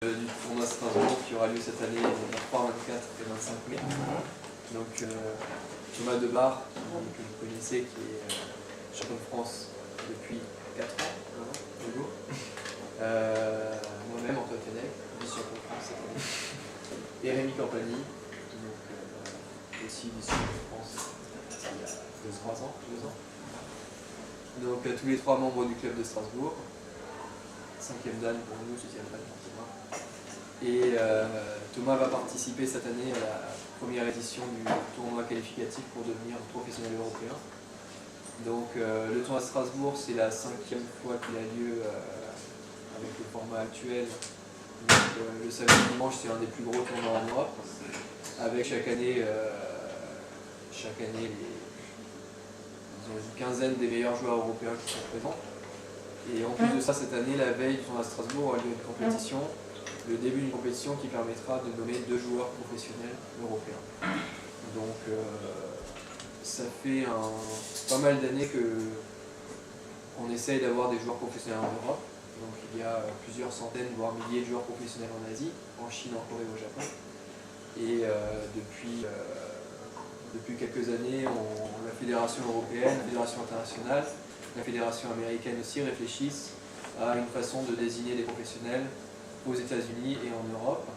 Du tournoi Strasbourg qui aura lieu cette année le 23, 24 et 25 mai. Donc Thomas Debar, que vous connaissez, qui est champion de France depuis 4 ans, Hugo. Moi-même, Antoine Fenech, vice-champion de France cette année. Et Rémi Campagny, donc, aussi vice-champion de France il y a 2 ans. Donc tous les 3 membres du club de Strasbourg. 5e dan pour nous, 6e dan pour Thomas. Et Thomas va participer cette année à la première édition du tournoi qualificatif pour devenir professionnel européen. Donc le tournoi de Strasbourg, c'est la 5e fois qu'il a lieu avec le format actuel. Donc, le samedi dimanche, c'est un des plus gros tournois en Europe, avec chaque année une quinzaine des meilleurs joueurs européens qui sont présents. Et en plus de ça, cette année, la veille du tournoi de Strasbourg, a lieu une compétition, le début d'une compétition qui permettra de nommer 2 joueurs professionnels européens. Donc ça fait pas mal d'années qu'on essaye d'avoir des joueurs professionnels en Europe. Donc il y a plusieurs centaines, voire milliers de joueurs professionnels en Asie, en Chine, en Corée, au Japon. Et depuis quelques années, la fédération européenne, la fédération internationale, la fédération américaine aussi réfléchissent à une façon de désigner des professionnels aux États-Unis et en Europe.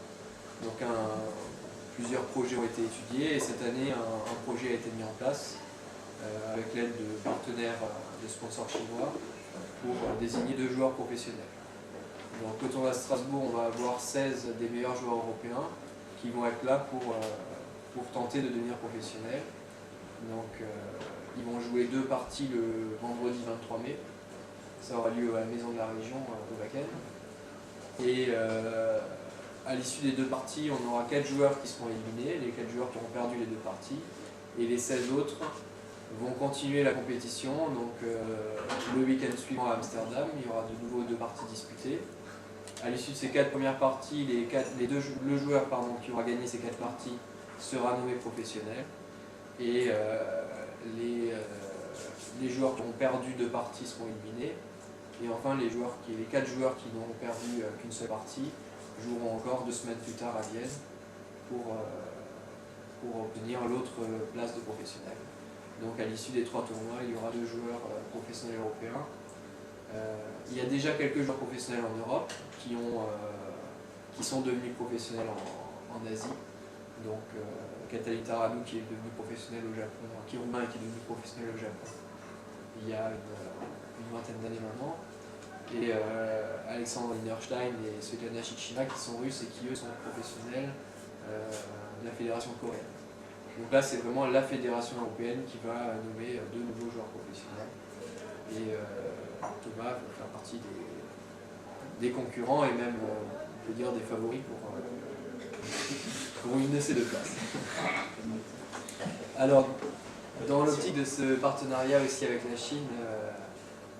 Donc plusieurs projets ont été étudiés et cette année un projet a été mis en place avec l'aide de partenaires, de sponsors chinois pour désigner 2 joueurs professionnels. Donc au tournoi de Strasbourg, on va avoir 16 des meilleurs joueurs européens qui vont être là pour tenter de devenir professionnels. Donc ils vont jouer 2 parties le vendredi 23 mai. Ça aura lieu à la Maison de la Région au Wacken. Et à l'issue des 2 parties, on aura 4 joueurs qui seront éliminés, les 4 joueurs qui auront perdu les 2 parties. Et les 16 autres vont continuer la compétition. Donc le week-end suivant à Amsterdam, il y aura de nouveau 2 parties disputées. À l'issue de ces 4 premières parties, le joueur qui aura gagné ces 4 parties sera nommé professionnel. Et les joueurs qui ont perdu 2 parties seront éliminés. Et enfin, les 4 joueurs qui n'auront perdu qu'une seule partie joueront encore 2 semaines plus tard à Vienne pour obtenir l'autre place de professionnel. Donc à l'issue des 3 tournois, il y aura 2 joueurs professionnels européens. Il y a déjà quelques joueurs professionnels en Europe qui sont devenus professionnels en Asie. Donc Katalin Taranou qui est devenu professionnel au Japon, qui est roumain et qui est devenu professionnel au Japon il y a une vingtaine d'années maintenant. Et Alexandre Linerstein et Svetlana Chichina qui sont russes et qui eux sont professionnels de la fédération coréenne. Donc là c'est vraiment la fédération européenne qui va nommer 2 nouveaux joueurs professionnels. Et Thomas va faire partie des concurrents et même on peut dire des favoris pour une de ces 2 places. Alors dans l'optique de ce partenariat aussi avec la Chine,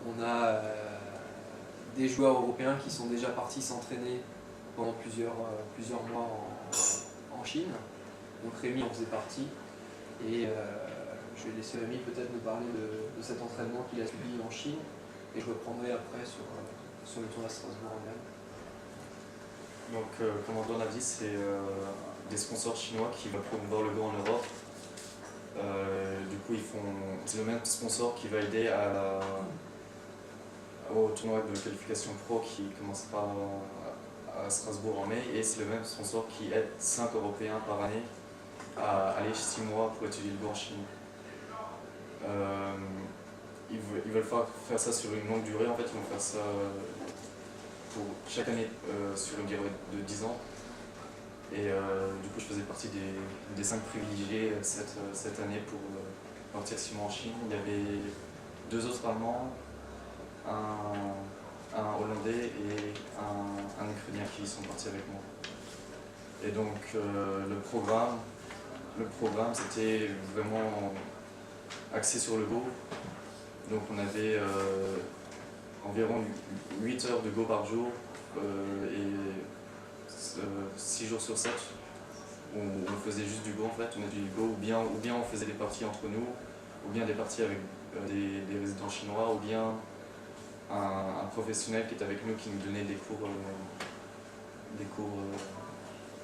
on a des joueurs européens qui sont déjà partis s'entraîner pendant plusieurs mois en Chine. Donc Rémi en faisait partie et je vais laisser Rémi peut-être nous parler de cet entraînement qu'il a suivi en Chine et je reprendrai après sur le tournoi de Strasbourg en même. Donc comme Antoine a dit, c'est des sponsors chinois qui vont promouvoir le go en Europe. Du coup, c'est le même sponsor qui va aider au tournoi de qualification pro qui commencera à Strasbourg en mai, et c'est le même sponsor qui aide 5 Européens par année à aller 6 mois pour étudier le go en Chine. Ils veulent faire ça sur une longue durée. En fait, ils vont faire ça pour chaque année sur une durée de 10 ans. Et du coup, je faisais partie des 5 privilégiés cette année pour partir 6 mois en Chine. Il y avait 2 autres Allemands, un Hollandais et un Ukrainien qui sont partis avec moi. Et donc le programme c'était vraiment axé sur le go. Donc on avait environ 8 heures de go par jour et 6 jours sur 7 où on faisait juste du go en fait. On a du go ou bien on faisait des parties entre nous, ou bien des parties avec des résidents chinois, ou bien un professionnel qui était avec nous qui nous donnait des cours des cours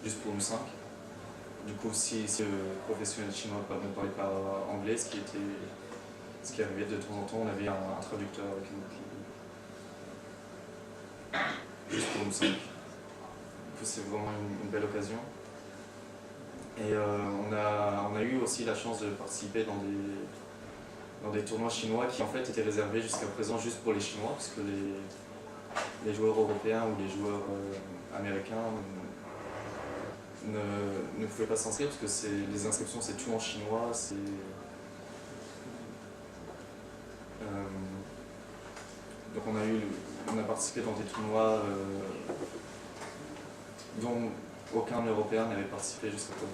juste pour nous 5. Du coup, si le professionnel chinois ne parlait pas anglais, ce qui arrivait de temps en temps, on avait un traducteur avec nous juste pour nous 5. Du coup, c'est vraiment une belle occasion. Et on a eu aussi la chance de participer dans des tournois chinois qui en fait étaient réservés jusqu'à présent juste pour les Chinois, parce que les joueurs européens ou les joueurs américains ne pouvaient pas s'inscrire parce que les inscriptions c'est tout en chinois. Donc on a participé dans des tournois dont aucun Européen n'avait participé jusqu'à présent.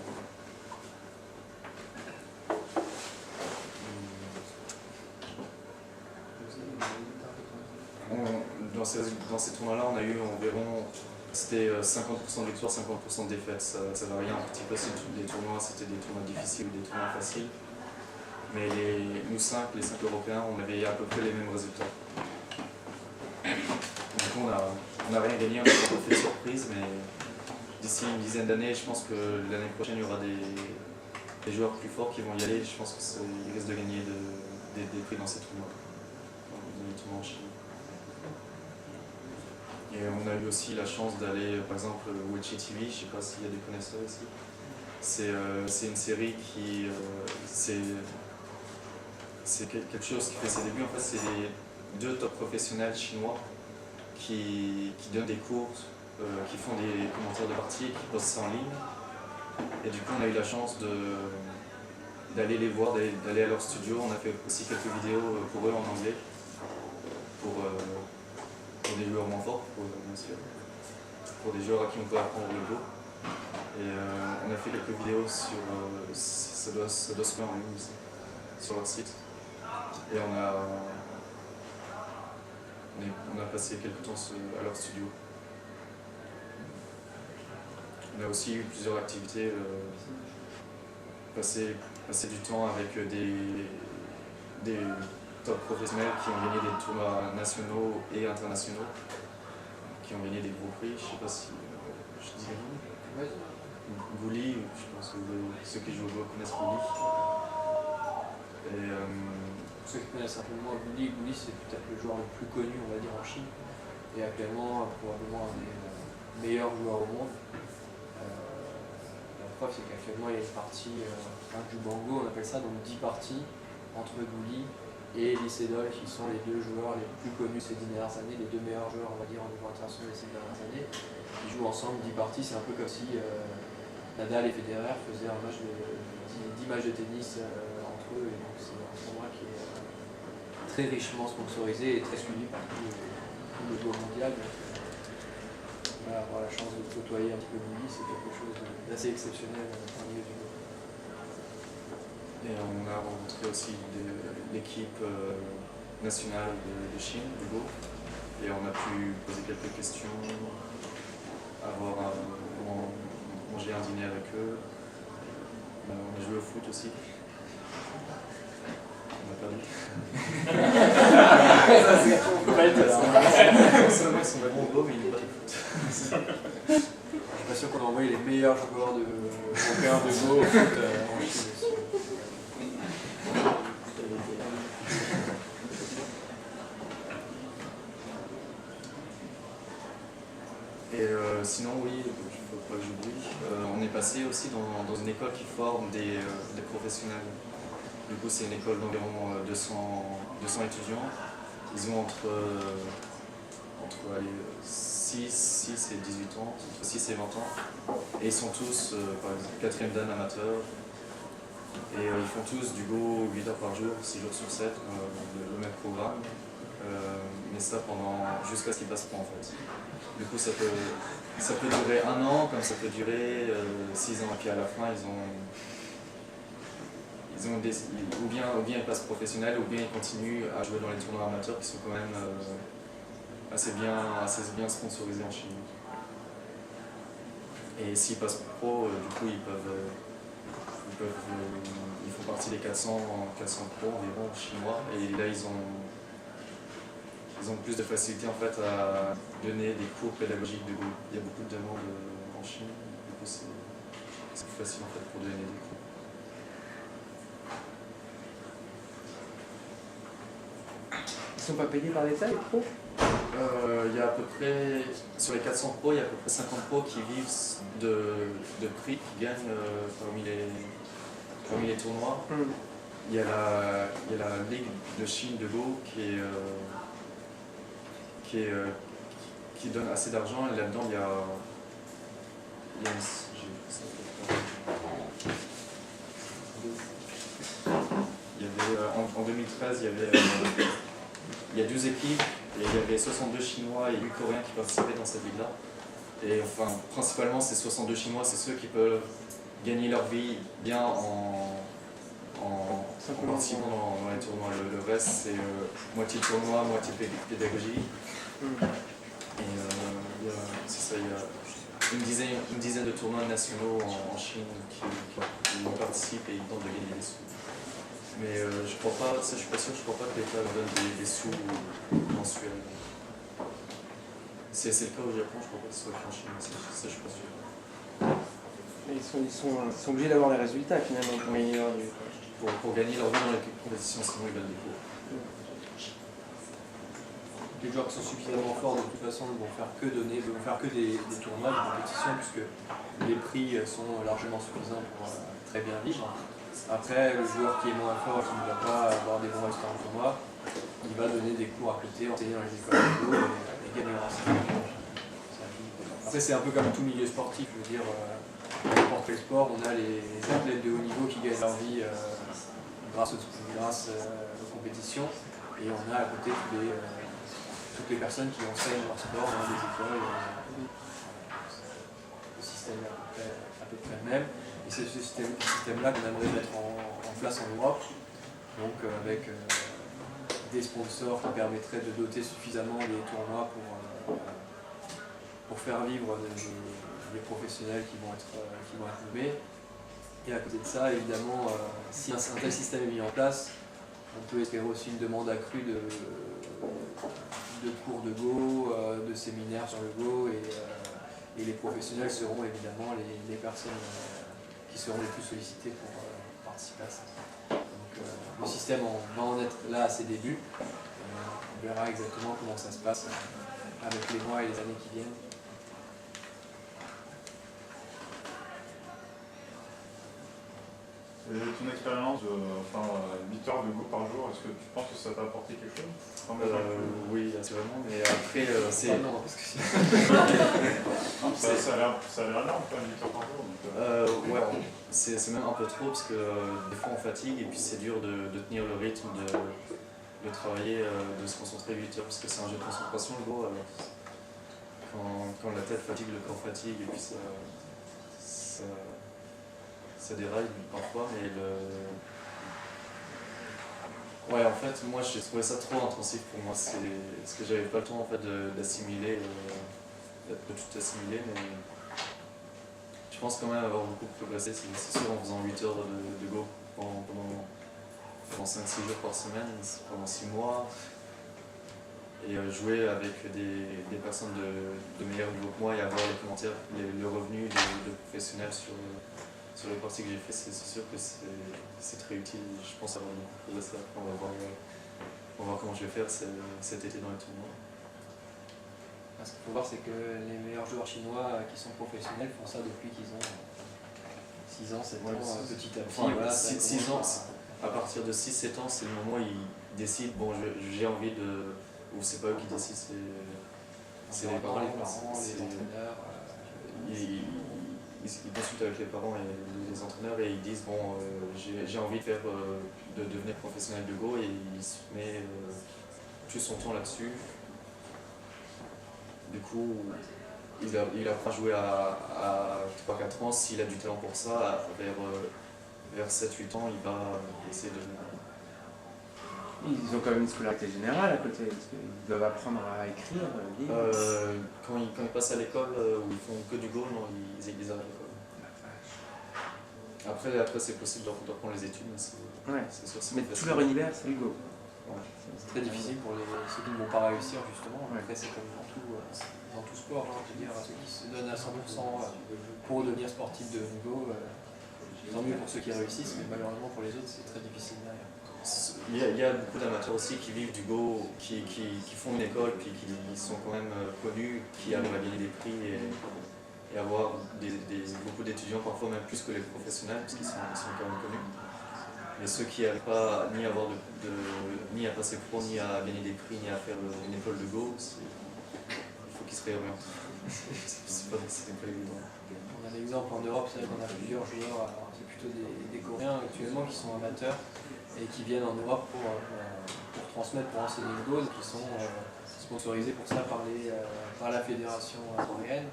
Dans ces tournois-là, on a eu environ, c'était 50% de victoire, 50% de défaite. Ça variait un petit peu, les tournois, c'était des tournois difficiles ou des tournois faciles. Mais les 5 Européens, on avait à peu près les mêmes résultats. Du coup, on n'a rien gagné, on n'a pas fait de surprise, mais d'ici une dizaine d'années, je pense que l'année prochaine, il y aura des joueurs plus forts qui vont y aller. Je pense qu'ils risquent de gagner des prix dans ces tournois, dans les tournois en Chine. Et on a eu aussi la chance d'aller, par exemple, Wechi TV, je ne sais pas s'il y a des connaisseurs ici. C'est une série qui. C'est quelque chose qui fait ses débuts. En fait, c'est les 2 top professionnels chinois qui donnent des cours, qui font des commentaires de parties et qui postent ça en ligne. Et du coup, on a eu la chance d'aller les voir, d'aller à leur studio. On a fait aussi quelques vidéos pour eux en anglais. Pour des joueurs moins forts, bien sûr, pour des joueurs à qui on peut apprendre le Go. Et on a fait quelques vidéos sur, ça doit se faire en ligne aussi, sur leur site. Et on a passé quelques temps à leur studio. On a aussi eu plusieurs activités, passer du temps avec des top professionnels qui ont gagné des tournois nationaux et internationaux, qui ont gagné des gros prix. Je ne sais pas si je dis les noms. Gouli, je pense que ceux qui jouent au Go connaissent Gouli. Et, pour ceux qui connaissent un peu moins Gouli, c'est peut-être le joueur le plus connu, on va dire, en Chine, et actuellement probablement un des meilleurs joueurs au monde. La preuve, c'est qu'actuellement il y a une partie, un Jubango, on appelle ça, donc 10 parties entre Gouli et Lee Sedol, qui sont les 2 joueurs les plus connus ces 10 dernières années, les 2 meilleurs joueurs, on va dire, au niveau international ces dernières années. Ils jouent ensemble 10 parties, c'est un peu comme si Nadal et Federer faisaient 10 matchs de tennis entre eux, et donc c'est un tournoi qui est très richement sponsorisé et très suivi par tout le joueur mondial. Donc, avoir la chance de côtoyer un petit peu Gouli, c'est quelque chose d'assez exceptionnel au milieu du jeu. Et on a rencontré aussi l'équipe nationale de Chine, du Go, et on a pu poser quelques questions, manger un dîner avec eux. On a joué au foot aussi. On a perdu. Seulement ils sont vraiment beaux, mais ils n'ont pas de foot. Je suis pas sûr qu'on a envoyé les meilleurs joueurs européens de Go au foot en Chine aussi. Et sinon, oui, il ne faut pas que j'oublie, on est passé aussi dans une école qui forme des professionnels. Du coup, c'est une école d'environ 200 étudiants. Ils ont entre 6 et 18 ans, entre 6 et 20 ans. Et ils sont tous, par exemple, 4e dan amateurs. Et ils font tous du Go 8 heures par jour, 6 jours sur 7, le même programme. Mais ça jusqu'à ce qu'ils passent pro en fait. Du coup, ça peut durer 1 an, comme ça peut durer 6 ans. Et puis à la fin, ils ont ou bien ils passent professionnels, ou bien ils continuent à jouer dans les tournois amateurs qui sont quand même assez bien sponsorisés en Chine. Et s'ils passent pro, du coup, ils font partie des 400 pros environ chinois. Et là, ils ils ont plus de facilité en fait à donner des cours pédagogiques de Go. Il y a beaucoup de demandes en Chine, du coup c'est plus facile en fait pour donner des cours. Ils sont pas payés par l'État, les pros? Il y a à peu près, sur les 400 pros, il y a à peu près 50 pros qui vivent de prix qu'ils gagnent parmi les tournois. Il y a la Ligue de Chine de Go qui donne assez d'argent, et là-dedans en 2013, il y a 12 équipes et il y avait 62 Chinois et 8 Coréens qui participaient dans cette ligue-là. Et enfin, principalement, ces 62 Chinois, c'est ceux qui peuvent gagner leur vie bien en participant dans les tournois. Le reste, c'est moitié tournoi, moitié pédagogie. Et c'est ça, il y a une dizaine de tournois nationaux en Chine qui participent et ils tentent de gagner des sous. Mais je crois pas, ça je suis pas sûr, je crois pas que l'État donne des sous mensuels. C'est le cas au Japon, je crois pas que ce soit le cas en Chine, ça je suis pas sûr. Mais ils sont obligés d'avoir les résultats finalement pour gagner leur vie. Pour gagner leur vie dans la compétition, sinon ils veulent des cours. Les joueurs qui sont suffisamment forts de toute façon ne vont faire que des tournois, des compétitions, puisque les prix sont largement suffisants pour très bien vivre. Après, le joueur qui est moins fort, qui ne va pas avoir des bons résultats en tournoi, il va donner des cours à côté, enseigner dans les écoles de Go et gagnera sa vie. Après, c'est un peu comme tout milieu sportif, je veux dire, n'importe quel sport, on a les athlètes de haut niveau qui gagnent leur vie grâce aux compétitions, et on a à côté toutes les personnes qui enseignent leur sport dans des écoles. Le système est à peu près le même. Et c'est ce système-là qu'on aimerait mettre en place en Europe, donc avec des sponsors qui permettraient de doter suffisamment des tournois pour faire vivre des professionnels qui vont être nommés. Et à côté de ça, évidemment, si un tel système est mis en place, on peut espérer aussi une demande accrue de cours de Go, de séminaires sur le Go, et les professionnels seront évidemment les personnes qui seront les plus sollicitées pour participer à ça. Donc le système va en être là à ses débuts. On verra exactement comment ça se passe avec les mois et les années qui viennent. Et ton expérience de 8 heures de Go par jour, est-ce que tu penses que ça t'a apporté quelque chose? Oui, assurément, mais après c'est... Ah non, parce que ça a l'air énorme quand même, 8 heures par jour. Ouais, c'est même un peu trop parce que des fois on fatigue et puis c'est dur de tenir le rythme, de travailler, de se concentrer 8 heures parce que c'est un jeu de concentration le Go. Quand la tête fatigue, le corps fatigue et puis ça déraille parfois, mais ouais, en fait, moi j'ai trouvé ça trop intensif pour moi, c'est parce que j'avais pas le temps en fait d'assimiler, de tout assimiler, mais je pense quand même avoir beaucoup progressé, c'est sûr, en faisant 8 heures de Go pendant 5-6 jours par semaine, pendant 6 mois, et jouer avec des personnes de meilleur niveau que moi et avoir les commentaires, le revenu de professionnels sur les parties que j'ai fait, c'est sûr que c'est très utile. Je pense avoir beaucoup progressé. Après, on va voir comment je vais faire cet été dans les tournois. Ce qu'il faut voir, c'est que les meilleurs joueurs chinois qui sont professionnels font ça depuis qu'ils ont 6 ans, 7 ans, petit à petit. Enfin, Voilà, 6 ans, à partir de 6-7 ans, c'est le moment où ils décident, bon, j'ai envie de... Ou c'est pas eux qui décident, c'est les parents, les entraîneurs. Ils consultent avec les parents et les entraîneurs et ils disent bon j'ai envie de devenir professionnel de Go, et il se met tout son temps là-dessus. Du coup il apprend à jouer à 3-4 ans, s'il a du talent pour ça, vers 7-8 ans il va essayer de... Ils ont quand même une scolarité générale à côté, parce qu'ils doivent apprendre à écrire, lire. Quand ils passent à l'école où ils font que du Go, non, ils arrêtent l'école. Après c'est possible d'apprendre les études, mais c'est sûr. Mais tout leur univers, c'est le Go. C'est très difficile pour ceux qui ne vont pas réussir justement. Ouais. Après c'est comme dans tout sport, hein, je veux dire, ceux qui se donnent à 100% pour devenir sportif de haut niveau, tant mieux pour ceux qui réussissent, mais malheureusement pour les autres c'est très difficile derrière. Il y a beaucoup d'amateurs aussi qui vivent du Go, qui font une école, puis qui sont quand même connus, qui arrivent à gagner des prix et avoir beaucoup d'étudiants, parfois même plus que les professionnels, parce qu'ils sont quand même connus. Mais ceux qui n'arrivent pas ni à passer pro, ni à gagner des prix, ni à faire une école de Go, il faut qu'ils se réorientent. c'est pas évident. On a l'exemple en Europe, c'est vrai qu'on a plusieurs joueurs, alors c'est plutôt des Coréens actuellement qui sont amateurs et qui viennent en Europe pour transmettre, pour enseigner le Go, qui sont sponsorisés pour ça par la fédération coréenne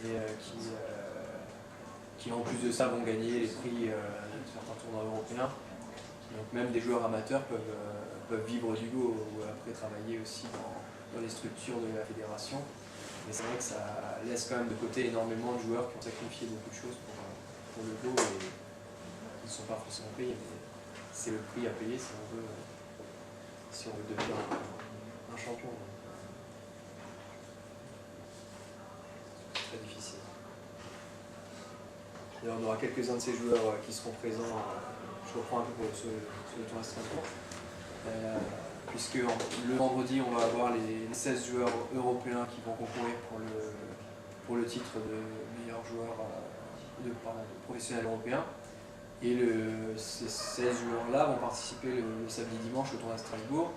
et qui en plus de ça vont gagner les prix de certains tournois européens. Donc même des joueurs amateurs peuvent vivre du Go ou après travailler aussi dans les structures de la fédération. Mais c'est vrai que ça laisse quand même de côté énormément de joueurs qui ont sacrifié beaucoup de choses pour le Go et qui ne sont pas forcément payés. Mais c'est le prix à payer si on veut devenir un champion. C'est très difficile. D'ailleurs, on aura quelques-uns de ces joueurs qui seront présents. Je reprends un peu pour ce tournoi de Strasbourg. Puisque le vendredi, on va avoir les 16 joueurs européens qui vont concourir pour le titre de meilleur joueur de professionnel européen. Et ces 16 joueurs-là vont participer le samedi dimanche au tournoi de Strasbourg,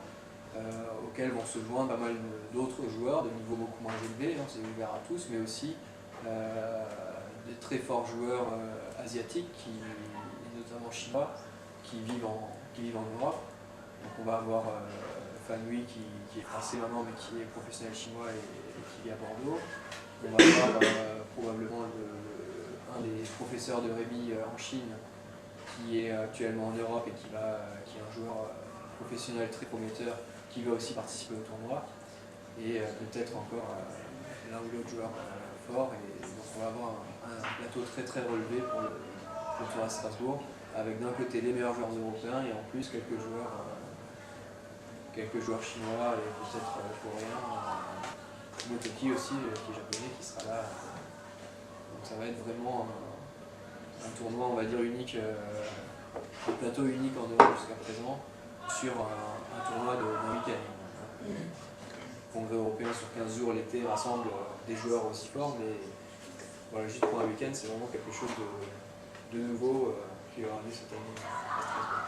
auquel vont se joindre pas mal d'autres joueurs de niveau beaucoup moins élevé, hein, c'est ouvert à tous, mais aussi des très forts joueurs asiatiques, notamment chinois, qui vivent en Europe. Donc on va avoir Fan Hui qui est français maintenant mais qui est professionnel chinois et qui vit à Bordeaux. On va avoir probablement un des professeurs de Rémi en Chine qui est actuellement en Europe et qui est un joueur professionnel très prometteur qui va aussi participer au tournoi. Et peut-être encore l'un ou l'autre joueur fort. Et donc on va avoir un plateau très très relevé pour le tournoi de Strasbourg, avec d'un côté les meilleurs joueurs européens et en plus quelques joueurs chinois et peut-être coréens, Motoki aussi, qui est japonais, qui sera là. Donc ça va être vraiment un tournoi, on va dire, unique, un plateau unique en Europe jusqu'à présent, sur un tournoi d'un week-end. Le congrès européen sur 15 jours l'été rassemble des joueurs aussi forts, mais voilà, juste pour un week-end, c'est vraiment quelque chose de nouveau qui aura lieu cette année à Strasbourg.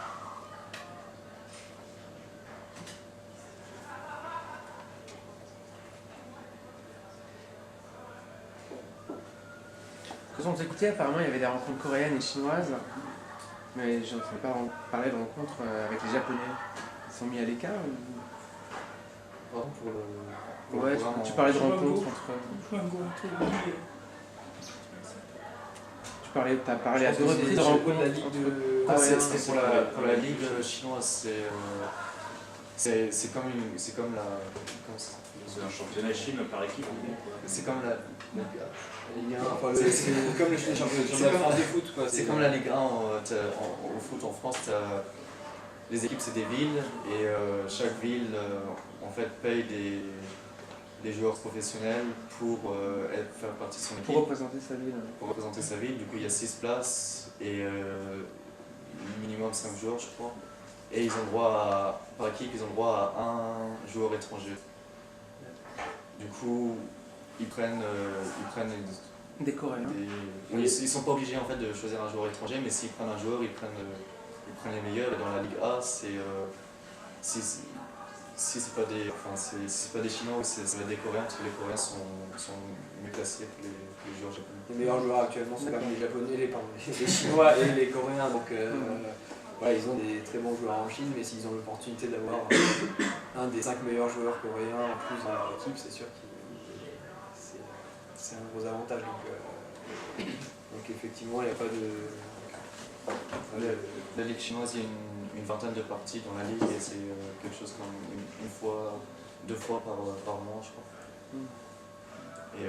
Quand on t'écoutait, apparemment il y avait des rencontres coréennes et chinoises, mais je n'entends pas parler de rencontres avec les Japonais. Ils sont mis à l'écart ou... Pardon pour le Ouais, programme tu en- parlais de rencontres entre... T'as parlé à deux reprises de rencontres la Ligue entre de... Ah, Coréens. c'est pour la ligue chinoise, c'est comme la... comment ça s'appelle ? C'est un championnat Chine par équipe. C'est comme la... C'est comme les championnats de France de foot, quoi. C'est comme la Ligue 1 au foot en France, les équipes c'est des villes et chaque ville en fait paye des joueurs professionnels pour faire partie de son équipe. Pour représenter sa ville. Pour représenter sa ville. Du coup il y a 6 places et minimum 5 joueurs je crois. Et ils ont droit par équipe ils ont droit à un joueur étranger. Du coup ils prennent Des Coréens. ils sont pas obligés en fait de choisir un joueur étranger, mais s'ils prennent un joueur, ils prennent les meilleurs. Et dans la Ligue A, si c'est pas des Chinois ou ça va être des Coréens, parce que les Coréens sont mieux classés que les joueurs japonais. Les meilleurs joueurs actuellement sont quand même les Japonais, les Chinois et les Coréens. Donc voilà, ils ont des très bons joueurs en Chine, mais s'ils ont l'opportunité d'avoir un des 5 meilleurs joueurs coréens en plus dans leur équipe, c'est sûr que c'est un gros avantage. Donc effectivement, il n'y a pas de... La Ligue chinoise, il y a une vingtaine de parties dans la Ligue et c'est quelque chose comme une fois, 2 fois par mois, je crois. Et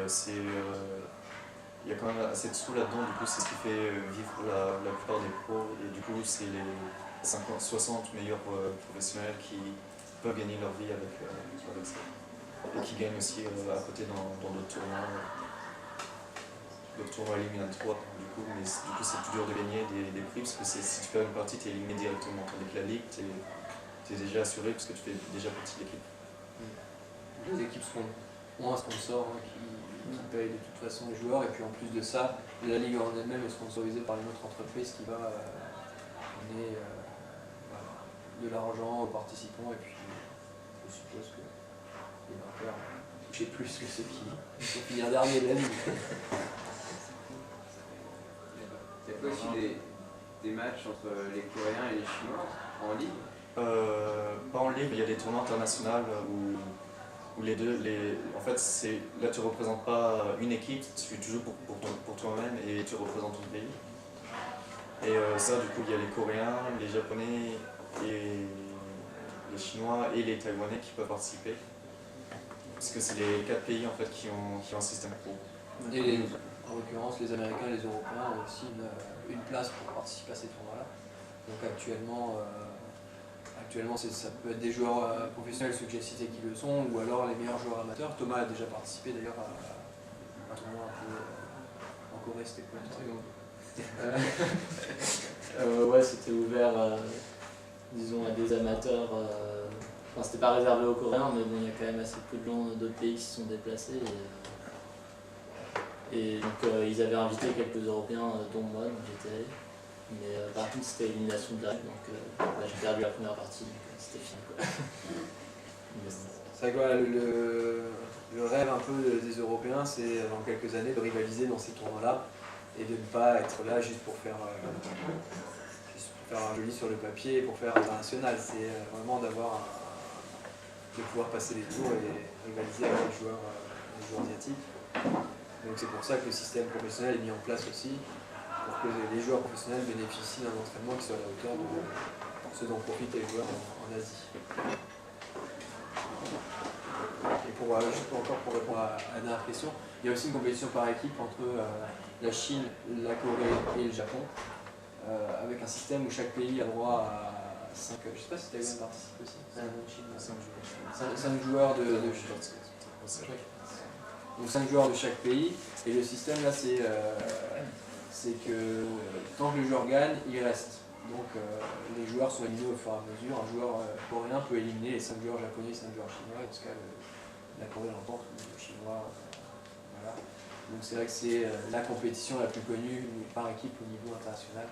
il y a quand même assez de sous là-dedans, du coup c'est ce qui fait vivre la plupart des pros et du coup c'est les 60 meilleurs professionnels qui peuvent gagner leur vie avec ça. Et qui gagnent aussi à côté dans d'autres tournois éliminatoires du coup, mais du coup c'est plus dur de gagner des prix parce que si tu perds une partie, tu es éliminé directement. Avec la ligue, tu es déjà assuré parce que tu fais déjà partie de l'équipe. Les équipes ont un sponsor qui paye de toute façon les joueurs, et puis en plus de ça, la ligue en elle-même est sponsorisée par une autre entreprise qui va donner de l'argent aux participants, et puis je suppose que les vainqueurs touchent plus que ceux qui vont finir dernier de la ligue. Il y a pas aussi des matchs entre les Coréens et les Chinois en ligue? Pas en ligue, mais il y a des tournois internationaux où les deux, en fait, là tu ne représentes pas une équipe, tu es toujours pour toi-même et tu représentes ton pays. Et ça, du coup, il y a les Coréens, les Japonais, et les Chinois et les Taïwanais qui peuvent participer. Parce que c'est les 4 pays en fait, qui ont un système pro. Et en l'occurrence, les Américains et les Européens ont aussi une place pour participer à ces tournois-là. Donc actuellement, ça peut être des joueurs professionnels, ceux que j'ai cités qui le sont, ou alors les meilleurs joueurs amateurs. Thomas a déjà participé d'ailleurs à un tournoi un peu en Corée, c'était quoi ouais, c'était ouvert, disons, à des amateurs. Enfin, c'était pas réservé aux Coréens, mais bon, il y a quand même assez peu de gens d'autres pays qui se sont déplacés. Et donc, ils avaient invité quelques Européens, dont moi, donc j'étais allé. Mais par contre, c'était élimination directe, donc j'ai perdu la première partie, donc c'était fini, quoi. C'est vrai que voilà, le rêve un peu des Européens, c'est dans quelques années de rivaliser dans ces tournois-là et de ne pas être là juste pour faire un joli sur le papier et pour faire international. C'est vraiment de pouvoir passer les tours et rivaliser avec les joueurs asiatiques. Donc c'est pour ça que le système professionnel est mis en place aussi, pour que les joueurs professionnels bénéficient d'un entraînement qui soit à la hauteur de ce dont profitent les joueurs en Asie. Et juste encore pour répondre à la dernière question, il y a aussi une compétition par équipe entre la Chine, la Corée et le Japon, avec un système où chaque pays a droit à 5, je ne sais pas si Taïwan participe aussi, 5 joueurs de donc 5 joueurs de chaque pays, et le système là c'est que tant que le joueur gagne, il reste. Donc les joueurs sont éliminés au fur et à mesure. Un joueur coréen peut éliminer les 5 joueurs japonais et 5 joueurs chinois, dans ce cas la Corée l'emporte, le chinois. Voilà. Donc c'est vrai que c'est la compétition la plus connue par équipe au niveau international.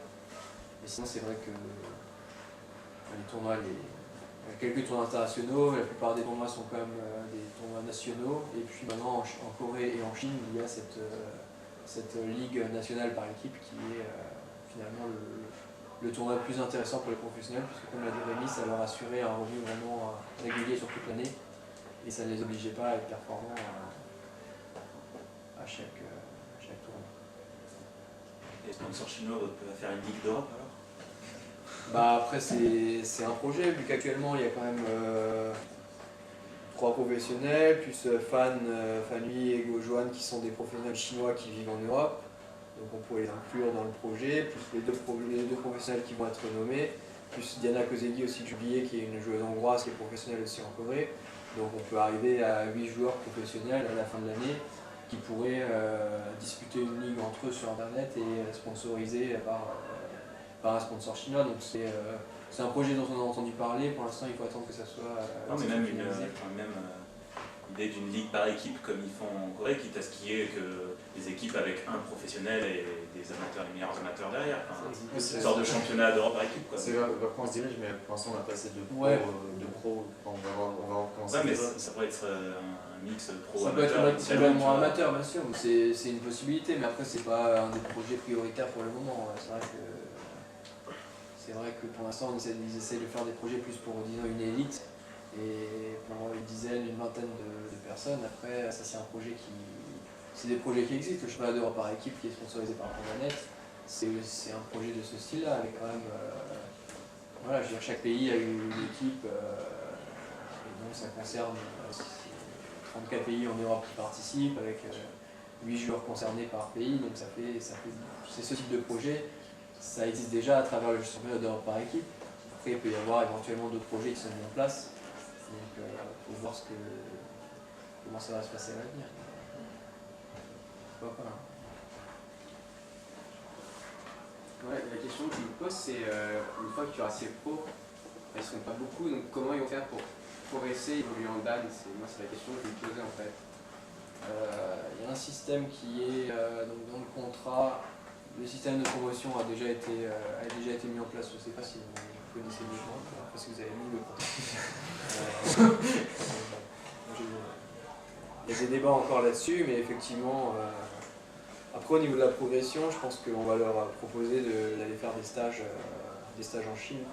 Mais sinon c'est vrai que les tournois, il y a quelques tournois internationaux, la plupart des tournois sont quand même des tournois nationaux. Et puis maintenant en Corée et en Chine, il y a cette ligue nationale par équipe qui est finalement le tournoi le plus intéressant pour les professionnels, puisque comme l'a dit Rémi, ça leur assurait un revenu vraiment régulier sur toute l'année et ça ne les obligeait pas à être performants à chaque tournoi. Les sponsors chinois peuvent faire une ligue d'Europe alors? Bah après c'est un projet, vu qu'actuellement il y a quand même 3 professionnels, plus Fanny et Gojoan qui sont des professionnels chinois qui vivent en Europe. Donc on pourrait les inclure dans le projet, plus les deux professionnels qui vont être nommés, plus Diana Kozegi aussi que j'oubliais, qui est une joueuse hongroise qui est professionnelle aussi en Corée. Donc on peut arriver à 8 joueurs professionnels à la fin de l'année qui pourraient disputer une ligue entre eux sur internet et sponsorisés par un sponsor chinois. Donc c'est un projet dont on a entendu parler. Pour l'instant il faut attendre que ça soit non, mais même l'idée d'une ligue par équipe comme ils font en Corée, quitte à ce qu'il y ait que des équipes avec un professionnel et des amateurs, les meilleurs amateurs derrière. Enfin, c'est une sorte de championnat d'Europe par équipe. C'est vers quoi on se dirige, mais pour l'instant on a pas assez de pro. Ouais. On va commencer. Ouais, mais ça pourrait être un mix pro-amateur. Ça peut être totalement amateur, bien sûr, c'est une possibilité, mais après c'est pas un des projets prioritaires pour le moment. C'est vrai que pour l'instant ils essaient de faire des projets plus pour, disons, une élite et pour une dizaine, une vingtaine de personnes. Après ça c'est un projet c'est des projets qui existent. Le championnat d'Europe par équipe qui est sponsorisé par Internet, c'est un projet de ce style-là, avec quand même voilà, je veux dire, chaque pays a une équipe et donc ça concerne 34 pays en Europe qui participent, avec 8 joueurs concernés par pays, donc c'est ce type de projet. Ça existe déjà à travers le championnat d'Europe par équipe. Après, il peut y avoir éventuellement d'autres projets qui sont mis en place. Donc faut voir comment ça va se passer à l'avenir. Pourquoi pas, hein. Ouais, la question que je me pose, c'est une fois que tu auras ces pros, ils ne seront pas beaucoup, donc comment ils vont faire pour progresser, évoluer en Dan? Moi, c'est la question que je me posais en fait. Il y a un système qui est donc dans le contrat. Le système de promotion a déjà été mis en place. Je ne sais pas si vous connaissez mieux que moi, parce que vous avez mis le contrat. Il y a des débats encore là-dessus, mais effectivement, après au niveau de la progression, je pense qu'on va leur proposer d'aller faire des stages en Chine,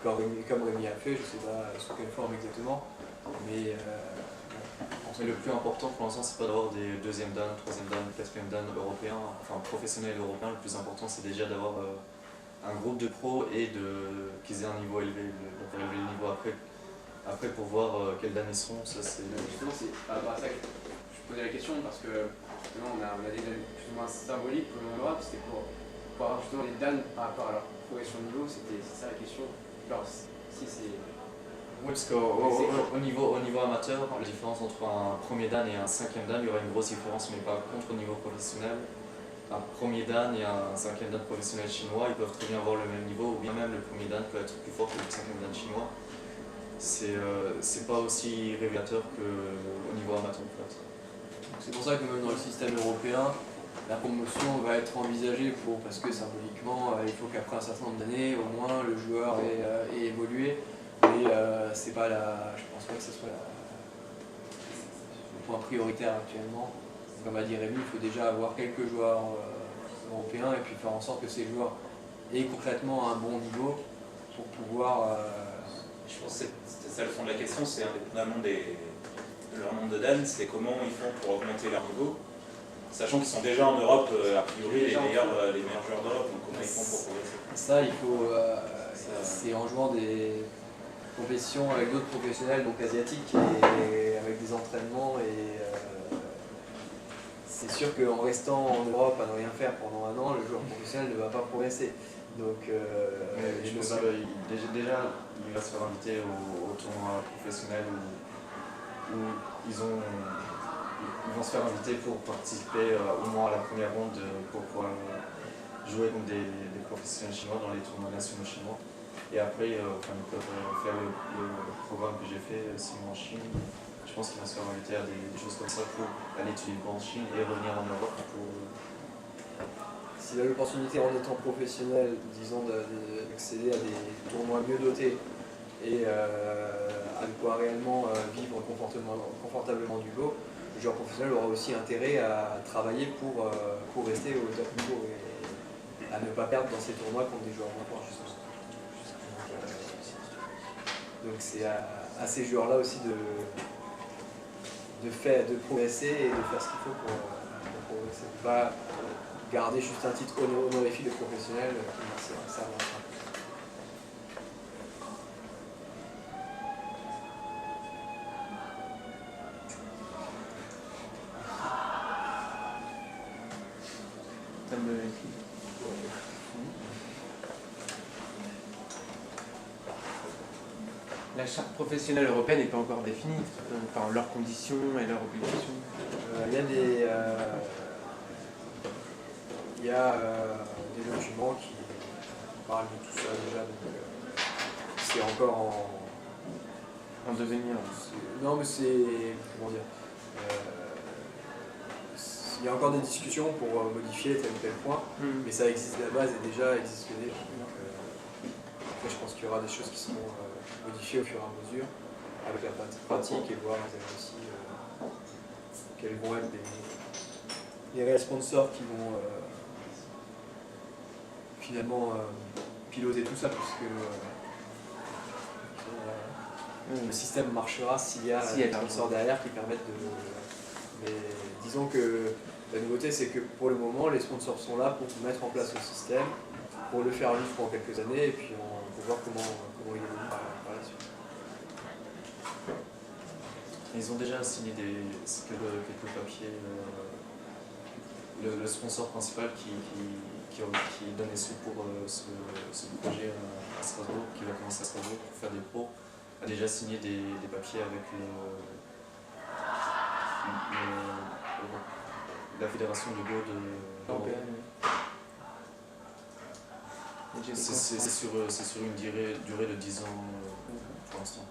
comme Rémi a fait, je ne sais pas sous quelle forme exactement, mais Mais le plus important pour l'instant, c'est pas d'avoir des deuxième dan, troisième dan, quatrième dan européens, enfin professionnels européens. Le plus important, c'est déjà d'avoir un groupe de pros et qu'ils aient un niveau élevé, de faire élever le niveau après pour voir quels dan ils seront. Ça, c'est... Justement, c'est par rapport à ça que je posais la question, parce que justement, on a des Dan plus ou moins symboliques pour l'Europe, c'était pour avoir justement les Dan par rapport à leur progression de niveau, c'est ça la question. Alors, si c'est... Oui, parce qu'au niveau amateur, la différence entre un premier dan et un cinquième dan, il y aura une grosse différence, mais par contre au niveau professionnel, un premier dan et un cinquième dan professionnel chinois, ils peuvent très bien avoir le même niveau, ou bien même le premier dan peut être plus fort que le cinquième dan chinois. C'est pas aussi révélateur qu'au niveau amateur en fait. c'est pour ça que même dans le système européen, la promotion va être envisagée parce que symboliquement, il faut qu'après un certain nombre d'années, au moins, le joueur ait évolué. Mais c'est pas je pense pas que ce soit le point prioritaire actuellement. Comme a dit Rémi, il faut déjà avoir quelques joueurs européens et puis faire en sorte que ces joueurs aient concrètement un bon niveau pour pouvoir... Je pense que c'était ça le fond de la question, c'est indépendamment de leur nombre de Dan, c'est comment ils font pour augmenter leur niveau, sachant qu'ils sont déjà en Europe, a priori, les meilleurs joueurs d'Europe, donc comment ils font pour progresser? Ça, il faut... c'est en jouant des compétitions avec d'autres professionnels, donc asiatiques, et avec des entraînements. Et c'est sûr qu'en restant en Europe à ne rien faire pendant un an, le joueur professionnel ne va pas progresser. Donc, je pense que déjà, il va se faire inviter au tournoi professionnel où ils vont se faire inviter pour participer au moins à la première ronde pour pouvoir jouer contre des professionnels chinois dans les tournois nationaux chinois. Et après, ils peuvent faire le programme que j'ai fait, 6 mois en Chine. Je pense qu'il va se faire inviter à des choses comme ça pour aller étudier en Chine et revenir en Europe pour... S'il a l'opportunité en étant professionnel, disons, d'accéder à des tournois mieux dotés et à pouvoir réellement vivre confortablement du lot, le joueur professionnel aura aussi intérêt à travailler pour rester au top niveau et à ne pas perdre dans ces tournois contre des joueurs moins forts. Donc c'est à ces joueurs-là aussi de progresser et de faire ce qu'il faut pour progresser. Pas garder juste un titre honorifique de professionnel qui ne sert à rien. La charte professionnelle européenne n'est pas encore définie, enfin leurs conditions et leurs obligations. Il y a des documents qui parlent de tout ça déjà, donc c'est encore en devenir. Non, mais c'est... comment dire il y a encore des discussions pour modifier tel ou tel point, mais ça existe, la base est déjà existe déjà. Donc, après, je pense qu'il y aura des choses qui seront modifiées au fur et à mesure avec la pratique et voir aussi quels vont être les réels sponsors qui vont finalement piloter tout ça, puisque le système marchera s'il y a des sponsors derrière qui permettent de... Mais disons que la nouveauté, c'est que pour le moment, les sponsors sont là pour mettre en place le système, pour le faire vivre pendant quelques années, et puis on peut voir comment il évolue par la suite. Ils ont déjà signé quelques papiers. Le sponsor principal qui donne les sous pour ce projet à Strasbourg, qui va commencer à Strasbourg pour faire des pros, a déjà signé des papiers avec la fédération de Go Européenne. C'est sur une durée de 10 ans pour l'instant.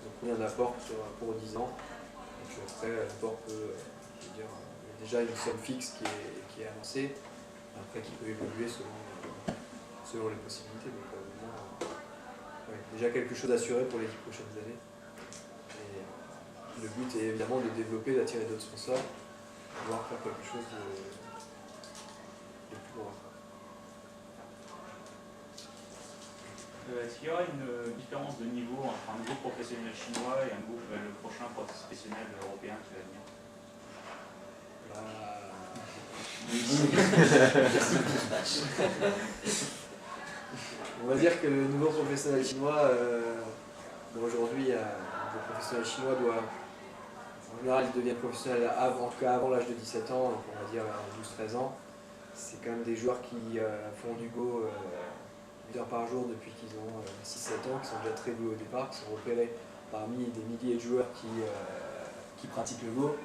Donc il y a un apport pour 10 ans. Et puis après, l'apport peut, je veux dire, il y a déjà une somme fixe qui est annoncée, après qui peut évoluer selon les possibilités. Donc ouais, déjà quelque chose d'assuré pour les 10 prochaines années. Et le but est évidemment de développer, d'attirer d'autres sponsors, de pouvoir faire quelque chose de plus grand. Est-ce qu'il y aura une différence de niveau entre un groupe professionnel chinois et le prochain professionnel européen qui va venir? On va dire que le nouveau professionnel chinois, aujourd'hui, le professionnel chinois doit, en général, il devient professionnel en tout cas avant l'âge de 17 ans, donc on va dire 12-13 ans. C'est quand même des joueurs qui font du Go 8 heures par jour depuis qu'ils ont 6-7 ans, qui sont déjà très doués au départ, qui sont repérés parmi des milliers de joueurs qui pratiquent le Go.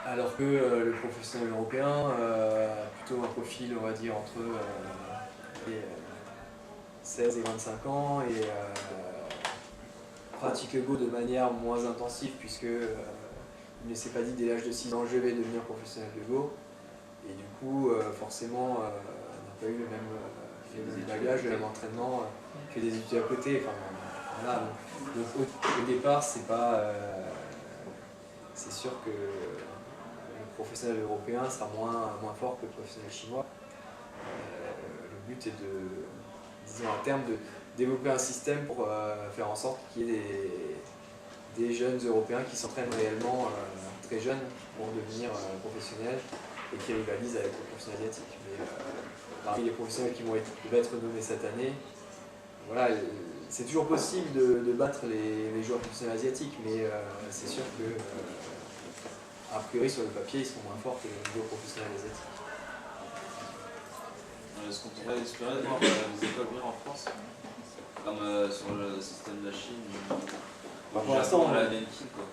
Alors que le professionnel européen a plutôt un profil, on va dire, entre 16 et 25 ans et pratique le Go de manière moins intensive puisque il ne s'est pas dit dès l'âge de 6 ans je vais devenir professionnel de Go. Et du coup, forcément, n'a pas eu le même bagage, le même entraînement que des études à côté. Enfin, voilà, donc au départ, c'est pas. C'est sûr que le professionnel européen sera moins fort que le professionnel chinois. Le but est disons à terme, de développer un système pour faire en sorte qu'il y ait des jeunes européens qui s'entraînent réellement très jeunes pour devenir professionnels et qui rivalisent avec les professionnels asiatiques. Mais parmi les professionnels qui vont être nommés cette année, voilà, c'est toujours possible de battre les joueurs professionnels asiatiques, mais c'est sûr que a priori sur le papier ils seront moins forts que les joueurs professionnels asiatiques. Est-ce qu'on pourrait espérer de voir les écoles venir en France, comme sur le système de la Chine pour l'instant,